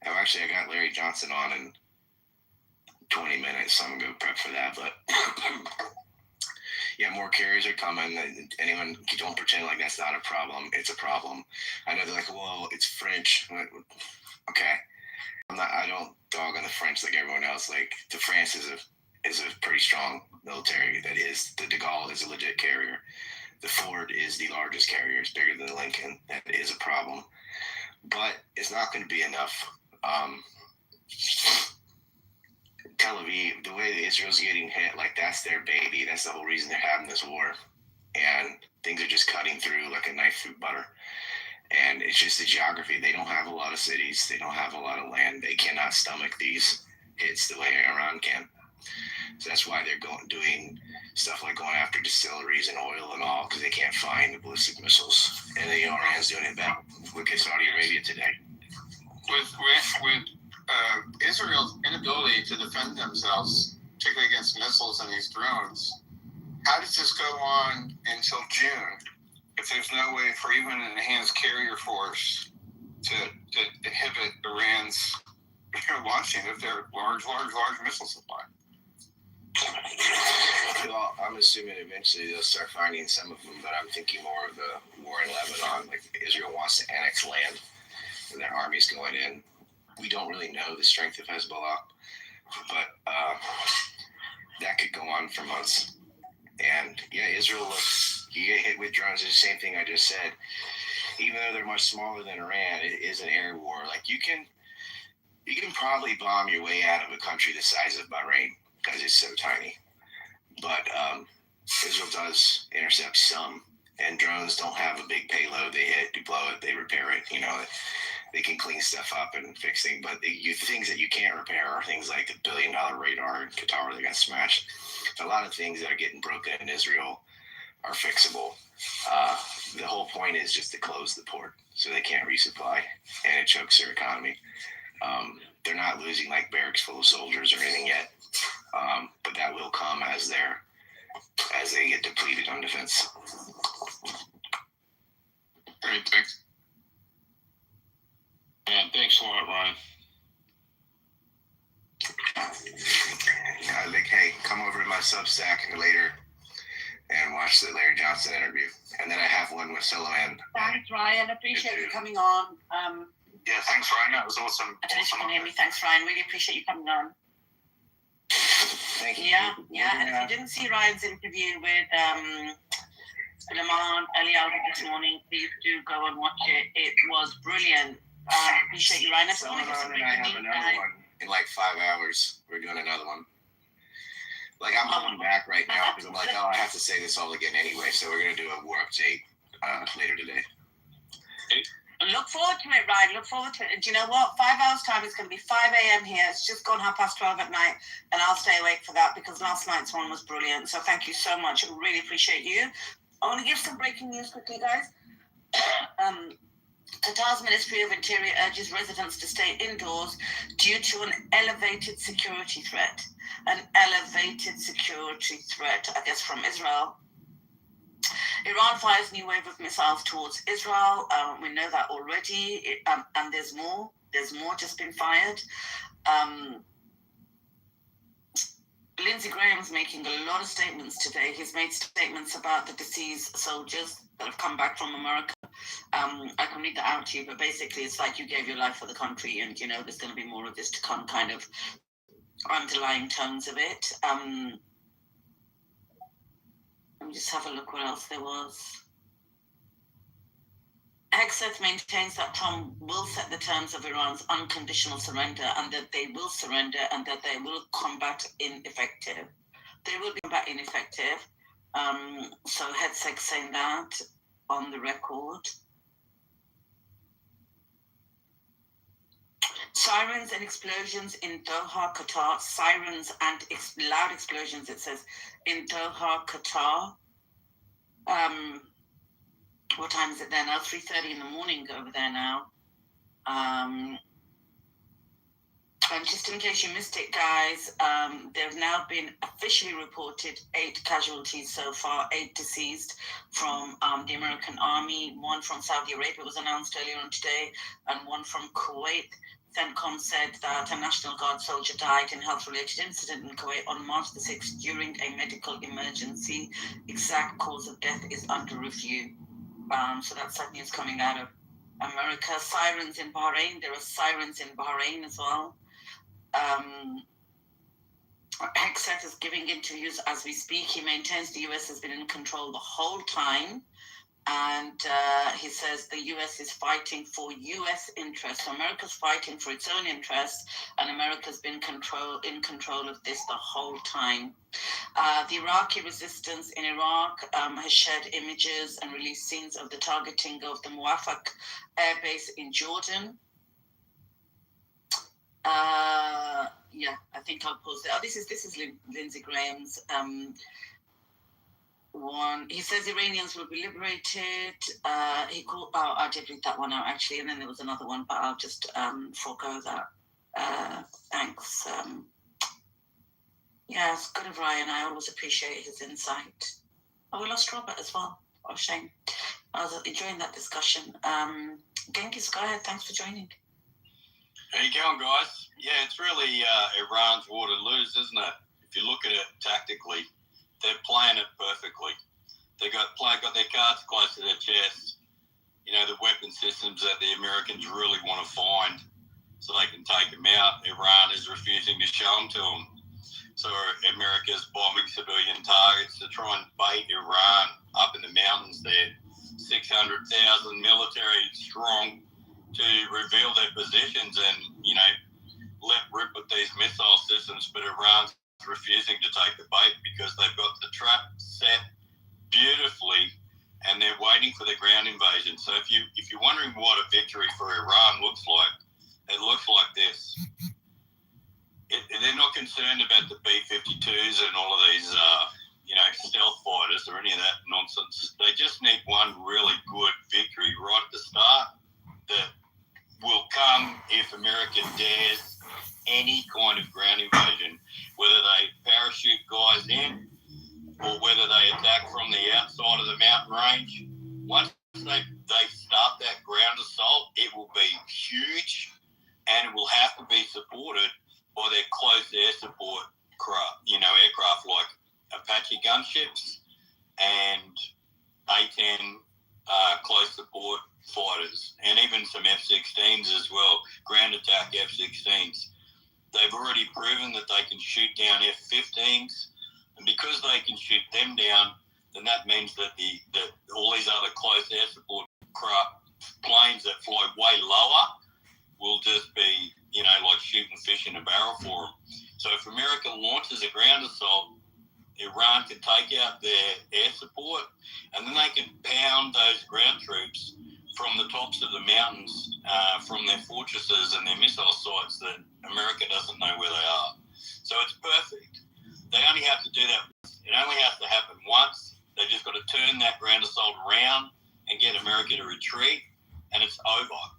I got Larry Johnson on in 20 minutes, so I'm going to go prep for that. But, yeah, more carriers are coming. Anyone, don't pretend like that's not a problem. It's a problem. I know they're like, well, it's French. Okay. I don't dog on the French like everyone else. Like, the France is a pretty strong military. That is, the De Gaulle is a legit carrier. The Ford is the largest carrier. It's bigger than the Lincoln. That is a problem. But it's not going to be enough. Tel Aviv, the way that Israel's getting hit, like, that's their baby. That's the whole reason they're having this war. And things are just cutting through like a knife through butter. And it's just the geography. They don't have a lot of cities. They don't have a lot of land. They cannot stomach these hits the way Iran can. So that's why they're doing stuff like going after distilleries and oil and all, because they can't find the ballistic missiles. And Iran's doing it back. Look at Saudi Arabia today. With Israel's inability to defend themselves, particularly against missiles and these drones, how does this go on until June? If there's no way for even an enhanced carrier force to inhibit Iran's launching of their large missile supply? Well, I'm assuming eventually they'll start finding some of them, but I'm thinking more of the war in Lebanon. Like, Israel wants to annex land, and their army's going in. We don't really know the strength of Hezbollah, but that could go on for months. And yeah, Israel looks, you get hit with drones, it's the same thing I just said. Even though they're much smaller than Iran, it is an air war. Like, you can probably bomb your way out of a country the size of Bahrain because it's so tiny. But Israel does intercept some, and drones don't have a big payload. They hit, you blow it, they repair it. You know, they can clean stuff up and fix things, but things that you can't repair are things like the $1 billion radar in Kitover that got smashed. A lot of things that are getting broken in Israel are fixable. The whole point is just to close the port so they can't resupply, and it chokes their economy. They're not losing like barracks full of soldiers or anything yet, but that will come as they get depleted on defense. Great, thanks. Yeah, thanks a lot, Ryan. Hey, come over to my Substack later and watch the Larry Johnson interview. And then I have one with Sullivan. Thanks, Ryan. Appreciate you coming on. Yeah, thanks, Ryan. That was awesome. I don't know if you can hear me. Thanks, Ryan. Really appreciate you coming on. Thank you. Yeah. And if you didn't see Ryan's interview with Sulaiman Elialdi this morning, please do go and watch it. It was brilliant. Appreciate you, Ryan. Sullivan and I have another one in like 5 hours. We're doing another one. Like, I'm coming back right now because I'm like, I have to say this all again anyway. So we're going to do a war update later today. Look forward to it, Ryan. Look forward to it. Do you know what? 5 hours time is going to be 5 a.m. here. It's just gone 12:30 at night, and I'll stay awake for that because last night's one was brilliant. So thank you so much. I really appreciate you. I want to give some breaking news quickly, guys. Qatar's Ministry of Interior urges residents to stay indoors due to an elevated security threat. An elevated security threat, I guess, from Israel. Iran fires new wave of missiles towards Israel. We know that already, and there's more. There's more just been fired. Lindsey Graham's making a lot of statements today. He's made statements about the deceased soldiers that have come back from America. I can read that out to you, but basically it's like you gave your life for the country, and, you know, there's going to be more of this to come, kind of underlying tones of it. Let me just have a look what else there was. Hegseth maintains that Trump will set the terms of Iran's unconditional surrender and that they will surrender and that they will combat ineffective. They will be combat ineffective. So Hegseth saying that on the record. Sirens and explosions in Doha, Qatar. Sirens and loud explosions, it says, in Doha, Qatar. What time is it there now? 3:30 in the morning over there now. And just in case you missed it, guys, there have now been officially reported 8 casualties so far, 8 deceased from the American Army, 1 from Saudi Arabia was announced earlier on today, and 1 from Kuwait. CENTCOM said that a National Guard soldier died in a health-related incident in Kuwait on March the 6th during a medical emergency. Exact cause of death is under review. So that's sad news coming out of America. Sirens in Bahrain. There are sirens in Bahrain as well. Hegseth is giving interviews as we speak. He maintains the US has been in control the whole time. And he says the US is fighting for US interests. So America's fighting for its own interests, and America's been in control of this the whole time. The Iraqi resistance in Iraq has shared images and released scenes of the targeting of the Muafak air base in Jordan. Yeah, I think I'll pause there. Oh, this is Lindsey Graham's one. He says Iranians will be liberated. He called. Oh, I did read that one out actually, and then there was another one, but I'll just forego that. Thanks. Yeah, it's good of Ryan. I always appreciate his insight. Oh, we lost Robert as well. Oh, shame. I was enjoying that discussion. Genghis, go ahead. Thanks for joining. How you going, guys? Yeah, it's really Iran's war to lose, isn't it? If you look at it tactically, they're playing it perfectly. They got their cards close to their chest. You know, the weapon systems that the Americans really want to find so they can take them out. Iran is refusing to show them to them. So America's bombing civilian targets to try and bait Iran up in the mountains there, 600,000 military strong, to reveal their positions and, you know, let rip with these missile systems. But Iran's refusing to take the bait because they've got the trap set beautifully and they're waiting for the ground invasion. So if you're wondering what a victory for Iran looks like, it looks like this. They're not concerned about the B-52s and all of these, stealth fighters or any of that nonsense. They just need one really good victory right at the start that will come if America dares any kind of ground invasion, whether they parachute guys in or whether they attack from the outside of the mountain range. Once they start that ground assault, it will be huge and it will have to be supported by their close air support aircraft like Apache gunships and A-10 close support fighters, and even some F-16s as well, ground attack F-16s. They've already proven that they can shoot down F-15s, and because they can shoot them down, then that means that all these other close air support planes that fly way lower will just be, like shooting fish in a barrel for them. So if America launches a ground assault, Iran can take out their air support, and then they can pound those ground troops from the tops of the mountains, from their fortresses and their missile sites that America doesn't know where they are. So it's perfect. They only have to do that. It only has to happen once. They just got to turn that ground assault around and get America to retreat, and it's over.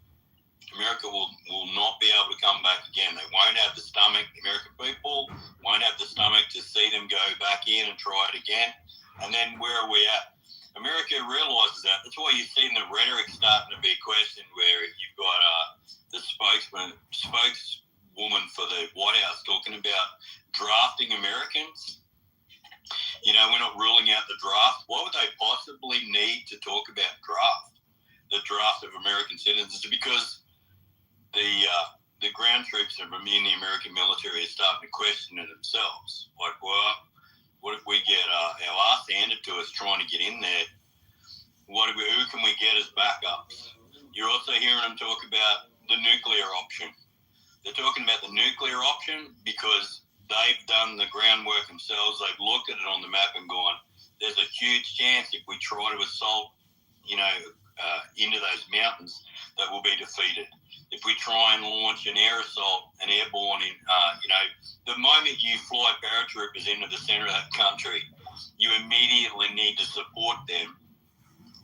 America will not be able to come back again. They won't have the stomach. The American people won't have the stomach to see them go back in and try it again. And then where are we at? America realizes that. That's why you've seen the rhetoric starting to be questioned, where you've got the spokeswoman for the White House talking about drafting Americans. We're not ruling out the draft. Why would they possibly need to talk about the draft of American citizens? Because the ground troops in the American military are starting to question it themselves. Like, well, what if we get our ass handed to us trying to get in there? Who can we get as backups? You're also hearing them talk about the nuclear option. They're talking about the nuclear option because they've done the groundwork themselves. They've looked at it on the map and gone, there's a huge chance if we try to assault, into those mountains, that we'll be defeated. If we try and launch an air assault, an airborne, the moment you fly paratroopers into the center of that country, you immediately need to support them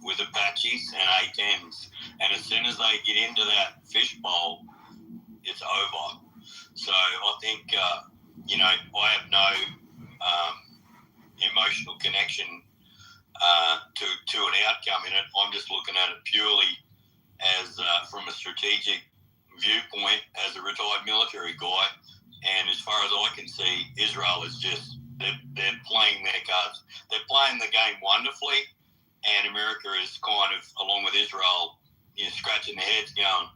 with Apaches and A-10s. And as soon as they get into that fishbowl, it's over. So I think, I have no emotional connection to an outcome in it. I'm just looking at it purely as from a strategic viewpoint as a retired military guy. And as far as I can see, Israel is just, they're playing their cards. They're playing the game wonderfully, and America is kind of, along with Israel, scratching their heads going,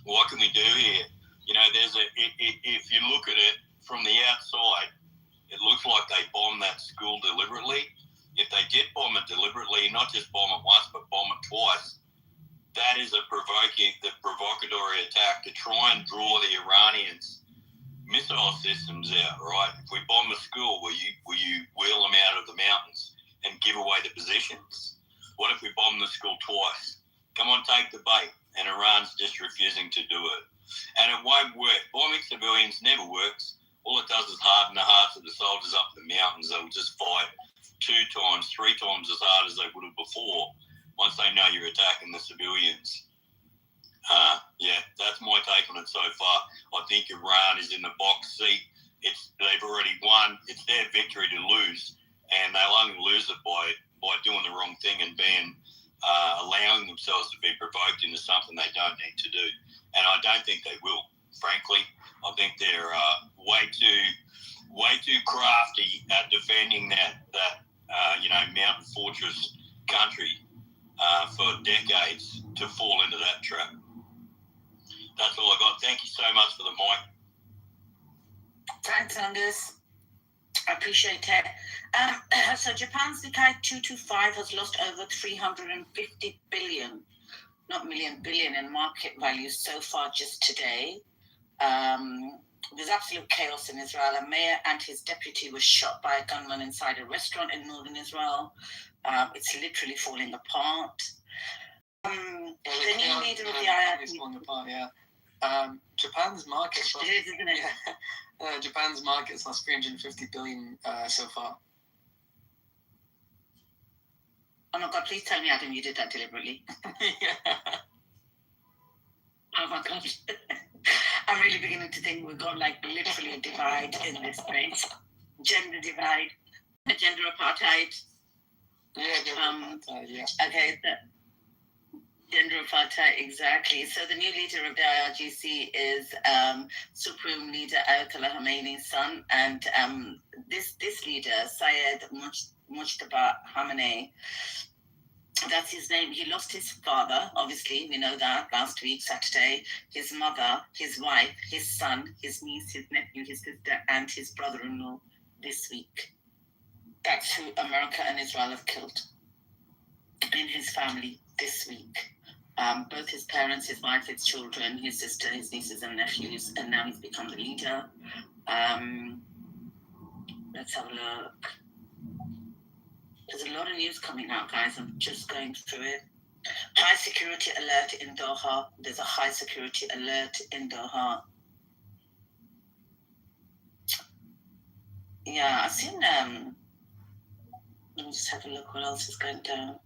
what can we do here? If you look at it from the outside, it looks like they bombed that school deliberately. If they did bomb it deliberately, not just bomb it once, but bomb it twice, that is a provocatory attack to try and draw the Iranians' missile systems out, right? If we bomb a school, will you wheel them out of the mountains and give away the positions? What if we bomb the school twice? Come on, take the bait. And Iran's just refusing to do it. And it won't work. Bombing civilians never works. All it does is harden the hearts of the soldiers up the mountains. They'll just fight 2 times, 3 times as hard as they would have before once they know you're attacking the civilians. That's my take on it so far. I think Iran is in the box seat. They've already won. It's their victory to lose, and they'll only lose it by doing the wrong thing and allowing themselves to be provoked into something they don't need to do. And I don't think they will, frankly. I think they're way too crafty at defending that mountain fortress country for decades to fall into that trap. That's all I got. Thank you so much for the mic. Thanks, Angus. I appreciate it. So Japan's Nikkei 225 has lost over 350 billion, not million, billion in market value so far just today. There's absolute chaos in Israel. A mayor and his deputy were shot by a gunman inside a restaurant in northern Israel. It's literally falling apart. The new leader of the IRGC. Falling apart, yeah. Japan's markets. It is, isn't it? Yeah. Japan's markets lost 350 billion so far. Oh my God! Please tell me, Adam, you did that deliberately. Yeah. Oh my God! I'm really beginning to think we've got like literally a divide in this space. Gender divide, gender apartheid. Yeah, yeah. Okay, gender apartheid, exactly. So the new leader of the IRGC is Supreme Leader Ayatollah Khamenei's son, and this leader, Syed Mujtaba Khamenei, that's his name. He lost his father, obviously, we know that, last week, Saturday, his mother, his wife, his son, his niece, his nephew, his sister, and his brother-in-law this week. That's who America and Israel have killed in his family this week. Both his parents, his wife, his children, his sister, his nieces and nephews, and now he's become the leader. Let's have a look. There's a lot of news coming out, guys. I'm just going through it. High security alert in Doha. There's a high security alert in Doha. Yeah, I've seen let me just have a look what else is going down.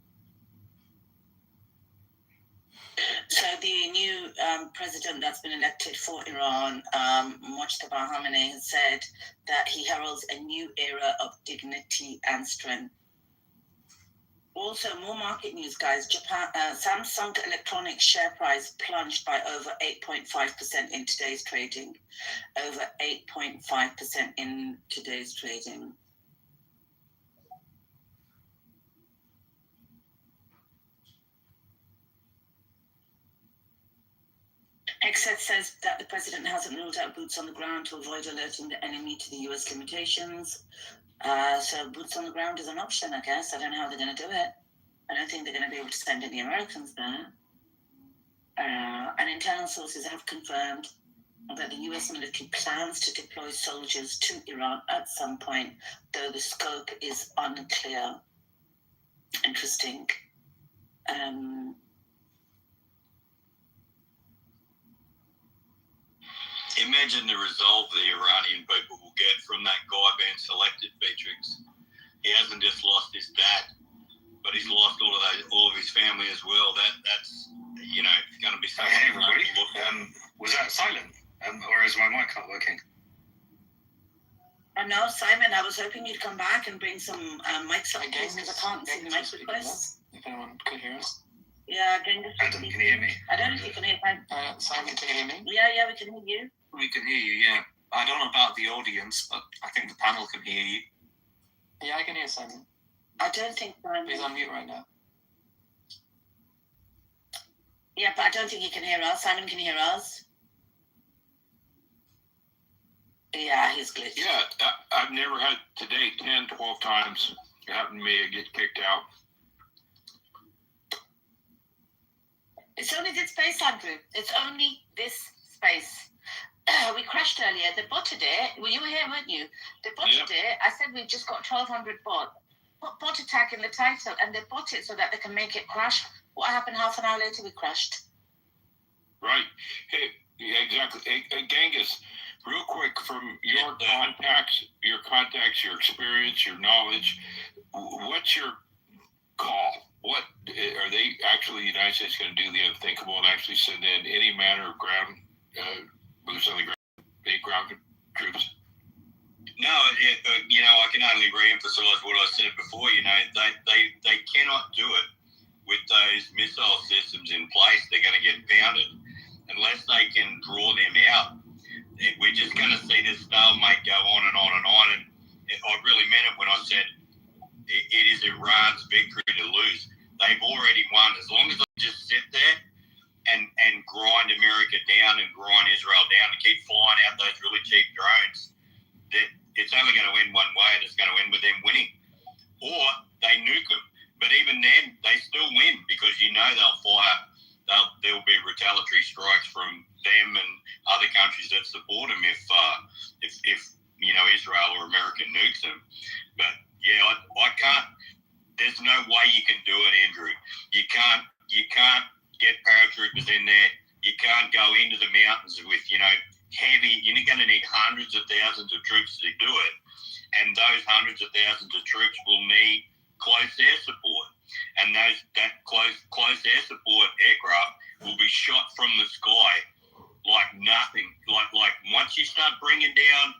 So the new president that's been elected for Iran, Mujtaba Khamenei, has said that he heralds a new era of dignity and strength. Also, more market news, guys. Japan, Samsung Electronics share price plunged by over 8.5% in today's trading. Over 8.5% in today's trading. Exet says that the president hasn't ruled out boots on the ground to avoid alerting the enemy to the US limitations. So boots on the ground is an option, I guess. I don't know how they're going to do it. I don't think they're going to be able to send any Americans there. And internal sources have confirmed that the US military plans to deploy soldiers to Iran at some point, though the scope is unclear. Interesting. Imagine the resolve the Iranian people will get from that guy being selected, Beatrix. He hasn't just lost his dad, but he's lost all of his family as well. That's it's going to be something. Hey everybody, was that silent? Or is my mic not working? No, Simon, I was hoping you'd come back and bring some mics up because I can't see the mic requests. If anyone could hear us. Yeah, Adam, can you hear me? I don't know if you can hear me. Simon, can you hear me? Yeah, we can hear you. We can hear you, yeah. I don't know about the audience, but I think the panel can hear you. Yeah, I can hear Simon. I don't think Simon. He's on mute right now. Yeah, but I don't think he can hear us. Simon can hear us. Yeah, he's glitched. Yeah, I've never had today 10, 12 times it happened to me to get kicked out. It's only this space, Andrew. It's only this space. We crashed earlier. They botted it. Well, you were here, weren't you? They botted it. I said we've just got 1,200 bot attack in the title, and they bought it so that they can make it crash. What happened half an hour later? We crashed. Right. Hey, yeah, exactly. Hey, Genghis, real quick, from your contacts, your experience, your knowledge, what's your call? What are they actually? The United States going to do the unthinkable and actually send in any manner of ground boots on the ground, any ground troops? No, I can only re-emphasize what I said before. They cannot do it with those missile systems in place. They're going to get pounded unless they can draw them out. We're just going to see this stalemate go on and on and on. And I really meant it when I said it is Iran's victory to lose. They've already won. As long as they just sit there and grind America down and grind Israel down and keep flying out those really cheap drones, that it's only going to end one way, and it's going to end with them winning. Or they nuke them. But even then, they still win because they'll fire. There will be retaliatory strikes from them and other countries that support them if Israel or America nukes them. But yeah, I can't. There's no way you can do it, Andrew. You can't get paratroopers in there. You can't go into the mountains with heavy. You're going to need hundreds of thousands of troops to do it, and those hundreds of thousands of troops will need close air support, and that close air support aircraft will be shot from the sky like nothing. Like once you start bringing down,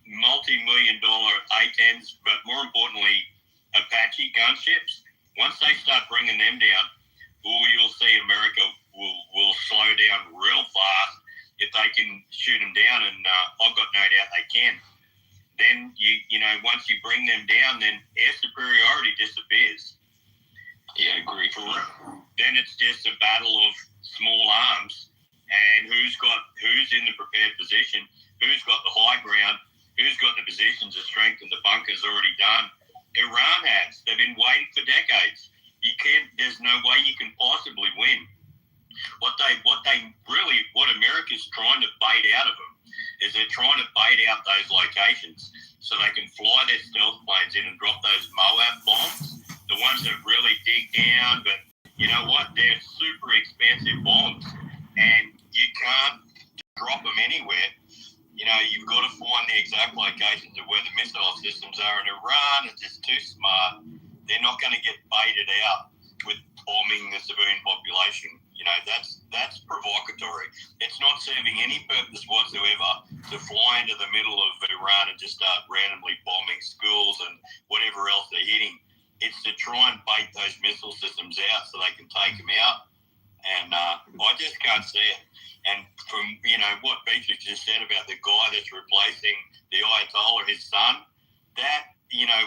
multi-million-dollar A-10s, but more importantly, Apache gunships. Once they start bringing them down, you'll see America will slow down real fast if they can shoot them down, and I've got no doubt they can. Then once you bring them down, then air superiority disappears. Yeah, I agree. Then it's just a battle of small arms, and who's in the prepared position, who's got the high ground, who's got the positions of strength, and the bunkers already done. Iran has. They've been waiting for decades. There's no way you can possibly win. What America's trying to bait out of them is they're trying to bait out those locations so they can fly their stealth planes in and drop those Moab bombs, the ones that really dig down, but you know what? They're super expensive bombs, and you can't drop them anywhere. You've got to find the exact locations of where the missile systems are, and Iran is just too smart. They're not going to get baited out with bombing the civilian population. That's provocatory. It's not serving any purpose whatsoever to fly into the middle of Iran and just start randomly bombing schools and whatever else they're hitting. It's to try and bait those missile systems out so they can take them out. And I just can't see it. And from, what Beatrice just said about the guy that's replacing the Ayatollah, his son, that,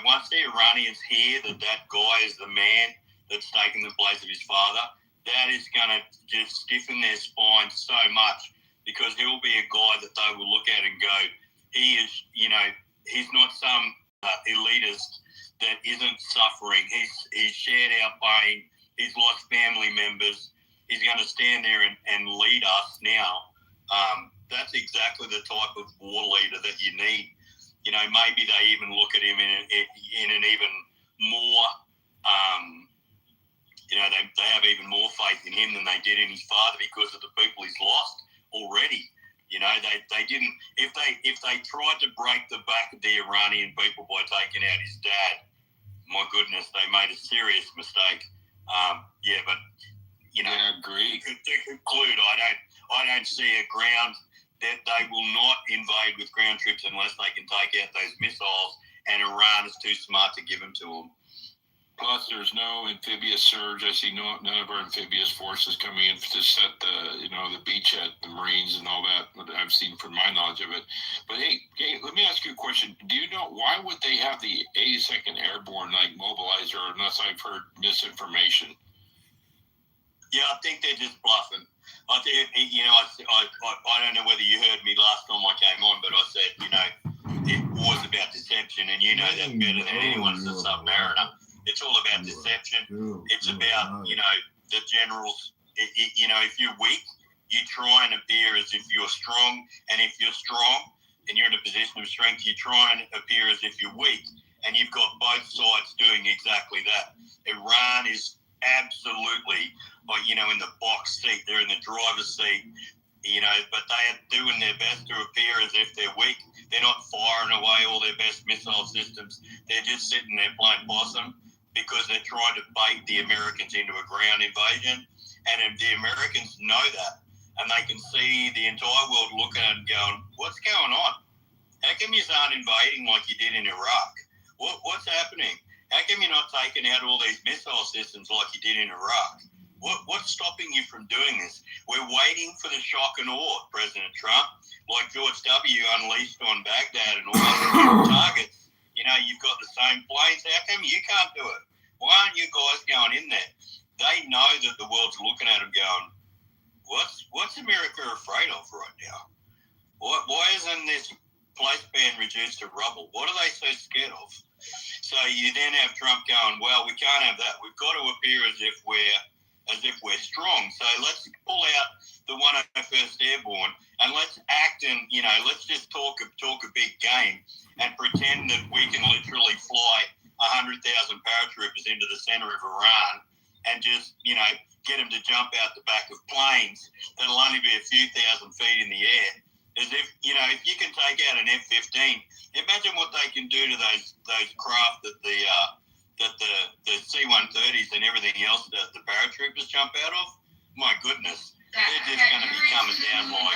once the Iranians hear that guy is the man that's taken the place of his father, that is going to just stiffen their spine so much, because he'll be a guy that they will look at and go, he is, he's not some elitist that isn't suffering. He's shared our pain. He's lost family members. He's going to stand there and lead us now. That's exactly the type of war leader that you need. Maybe they even look at him in an even more, they have even more faith in him than they did in his father, because of the people he's lost already. They didn't. If they tried to break the back of the Iranian people by taking out his dad, my goodness, they made a serious mistake. But I agree. To conclude, I don't see a ground that they will not invade with ground troops unless they can take out those missiles, and Iran is too smart to give them to them. Plus, there's no amphibious surge. I see none of our amphibious forces coming in to set the beachhead, the Marines and all that I've seen from my knowledge of it. But hey, let me ask you a question. Do you know why would they have the 82nd Airborne mobilizer, unless I've heard misinformation? Yeah, I think they're just bluffing. I think, I don't know whether you heard me last time I came on, but I said, it was about deception, and that better than anyone as a submariner. It's all about deception. It's about, the generals. If you're weak, you try and appear as if you're strong, and if you're strong and you're in a position of strength, you try and appear as if you're weak, and you've got both sides doing exactly that. Iran is absolutely, in the box seat. They're in the driver's seat, but they are doing their best to appear as if they're weak. They're not firing away all their best missile systems. They're just sitting there playing possum, because they're trying to bait the Americans into a ground invasion. And if the Americans know that, and they can see the entire world looking at it and going, what's going on? How come you aren't invading like you did in Iraq? What's happening? How come you're not taking out all these missile systems like you did in Iraq? What's stopping you from doing this? We're waiting for the shock and awe, President Trump, like George W. unleashed on Baghdad and all those targets. You've got the same planes. How come you can't do it? Why aren't you guys going in there? They know that the world's looking at them going, what's America afraid of right now? Why isn't this place being reduced to rubble? What are they so scared of? So you then have Trump going, well, we can't have that. We've got to appear as if we're as if we're strong. So let's pull out the 101st Airborne and let's act and, let's just talk a big game and pretend that we can literally fly 100,000 paratroopers into the center of Iran and just, get them to jump out the back of planes that'll only be a few thousand feet in the air. As if, if you can take out an F-15, imagine what they can do to those craft that the C-130s and everything else that the paratroopers jump out of. My goodness, they're just going to be coming down like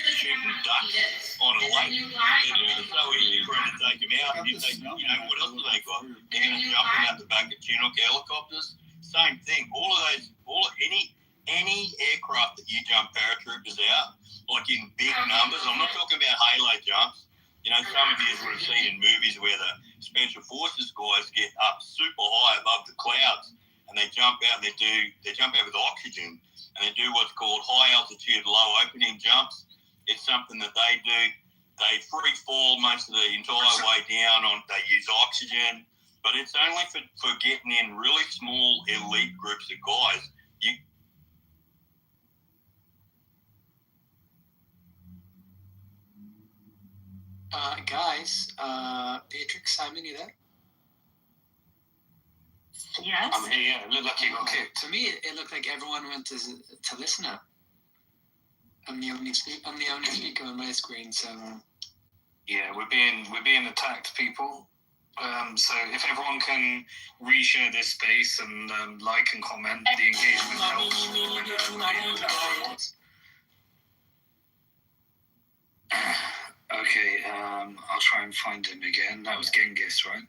shooting ducks on a lake. It's so easy for them to take them out. And what else do they got? They're going to jump them out the back of Chinook helicopters. Same thing. Any aircraft that you jump paratroopers out, like in big numbers. I'm not talking about halo jumps. Some of you would have seen in movies where the special forces guys get up super high above the clouds and they jump out. They jump out with oxygen and they do what's called high altitude, low opening jumps. It's something that they do. They free fall most of the entire way down. They use oxygen, but it's only for getting in really small elite groups of guys. Guys, Beatrix, Simon, you there? Yes. I'm here, yeah. It looked like you got kicked. To me, it looked like everyone went to listener. I'm the only speaker on my screen, so. Yeah, we're being attacked, people. So if everyone can reshare this space and like and comment, the engagement helps. Okay, I'll try and find him again. That was Genghis, right?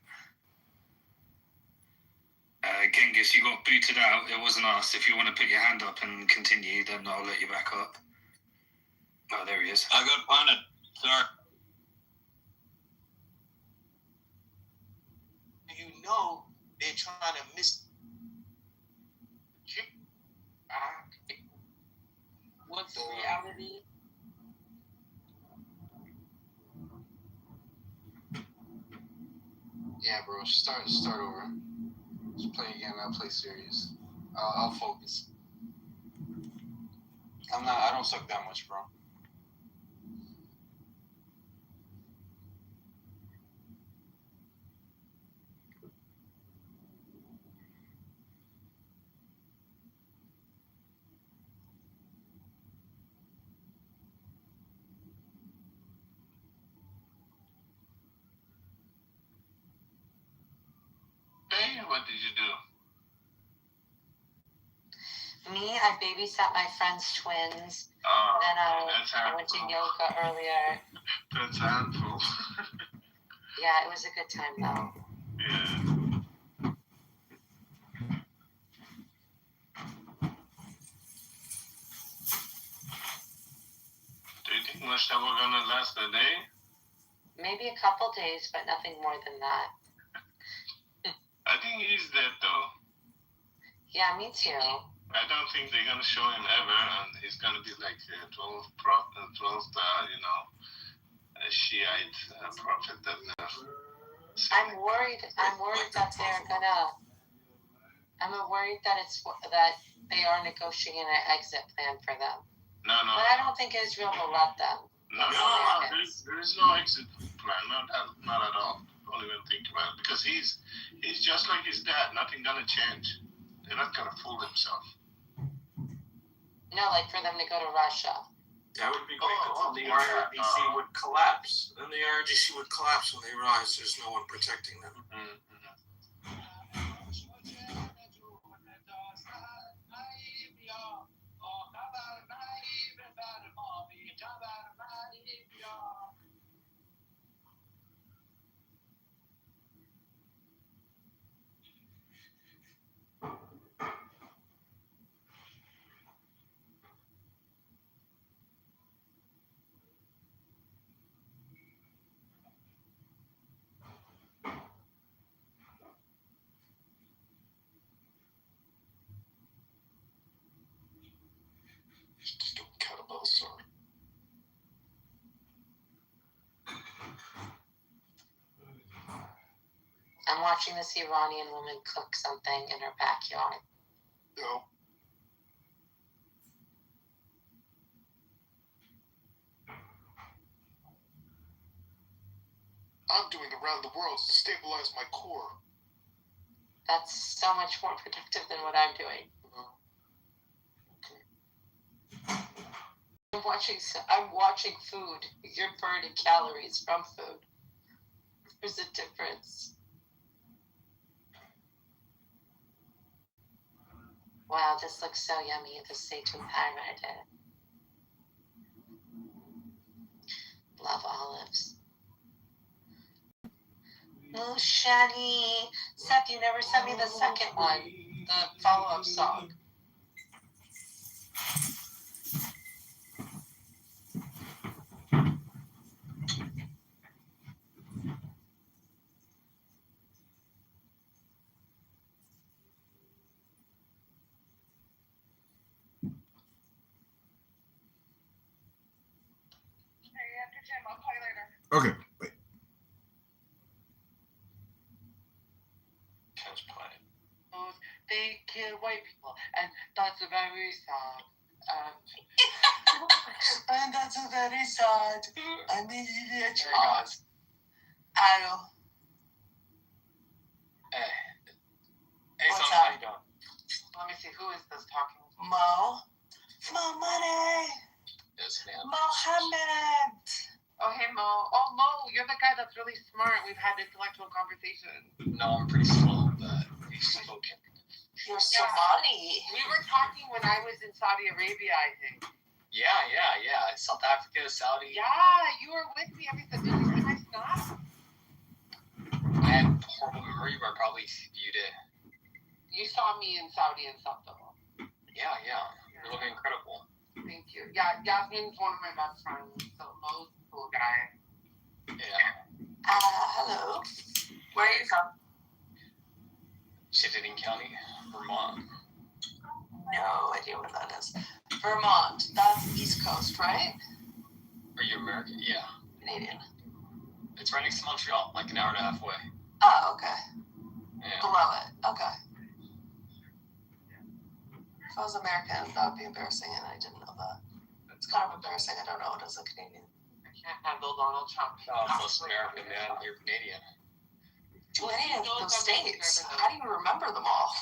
Genghis, you got booted out. It wasn't us. If you want to put your hand up and continue, then I'll let you back up. Oh, there he is. I got punted. Sorry. They're trying to miss. What's reality? Yeah, bro. Start over. Just play again. I'll play serious. I'll focus. I don't suck that much, bro. Hey, what did you do? Me, I babysat my friend's twins. Then I went to yoga earlier. That's handful. Yeah, it was a good time though. Yeah. Do you think much that we're gonna last a day? Maybe a couple days, but nothing more than that. I think he's dead though. Yeah, me too. I don't think they're gonna show him ever, and he's gonna be like 12th, Shiite prophet that. I'm worried that they're gonna. I'm worried that they are negotiating an exit plan for them. No. But I don't think Israel will let them. No. There is no exit plan. Not at all. Don't even think about it, because he's just like his dad. Nothing gonna change. They're not gonna fool themselves. No, like for them to go to Russia. That would be great. The IRGC would collapse. Then the IRGC would collapse when they realize there's no one protecting them. Mm-hmm. Kettlebell, sorry. I'm watching this Iranian woman cook something in her backyard. No. I'm doing around the world to stabilize my core. That's so much more productive than what I'm doing. I'm watching food. You're burning calories from food. There's a difference. Wow, this looks so yummy. The Seitan pie. Love olives. Oh, Shani. Seth, you never sent me the second one. The follow-up song. Okay. Wait. Catch play. They kill white people, and that's very sad. And that's very sad. I need a child. Hello. Hey, What's son, how you up? doing? Let me see, who is this talking? Mo? Mo Money! Yes, ma'am. Mohammed! Oh, hey, Mo. Oh, Mo, you're the guy that's really smart. We've had intellectual conversations. No, I'm pretty slow, but he's spoken. You're Somali. We were talking when I was in Saudi Arabia, I think. Yeah. South Africa, Saudi. Yeah, you were with me. Everything. Did you see my snap? I had horrible memory, but I probably viewed it. You saw me in Saudi and stuff, though. Yeah. You're looking incredible. Thank you. Yeah, Yasmin's one of my best friends. So Mo's a cool guy. Yeah. Hello. Where are you from? Chittenden County, Vermont. No idea where that is. Vermont. That's East Coast, right? Are you American? Yeah. Canadian. It's right next to Montreal, like an hour and a half away. Oh, okay. Yeah. Below it. Okay. If I was American, that would be embarrassing, and I didn't know that. It's kind of embarrassing. I don't know it as a Canadian. I can't handle Donald Trump. Oh, most American, man. You're Canadian. Too many of those states. How do you remember them all?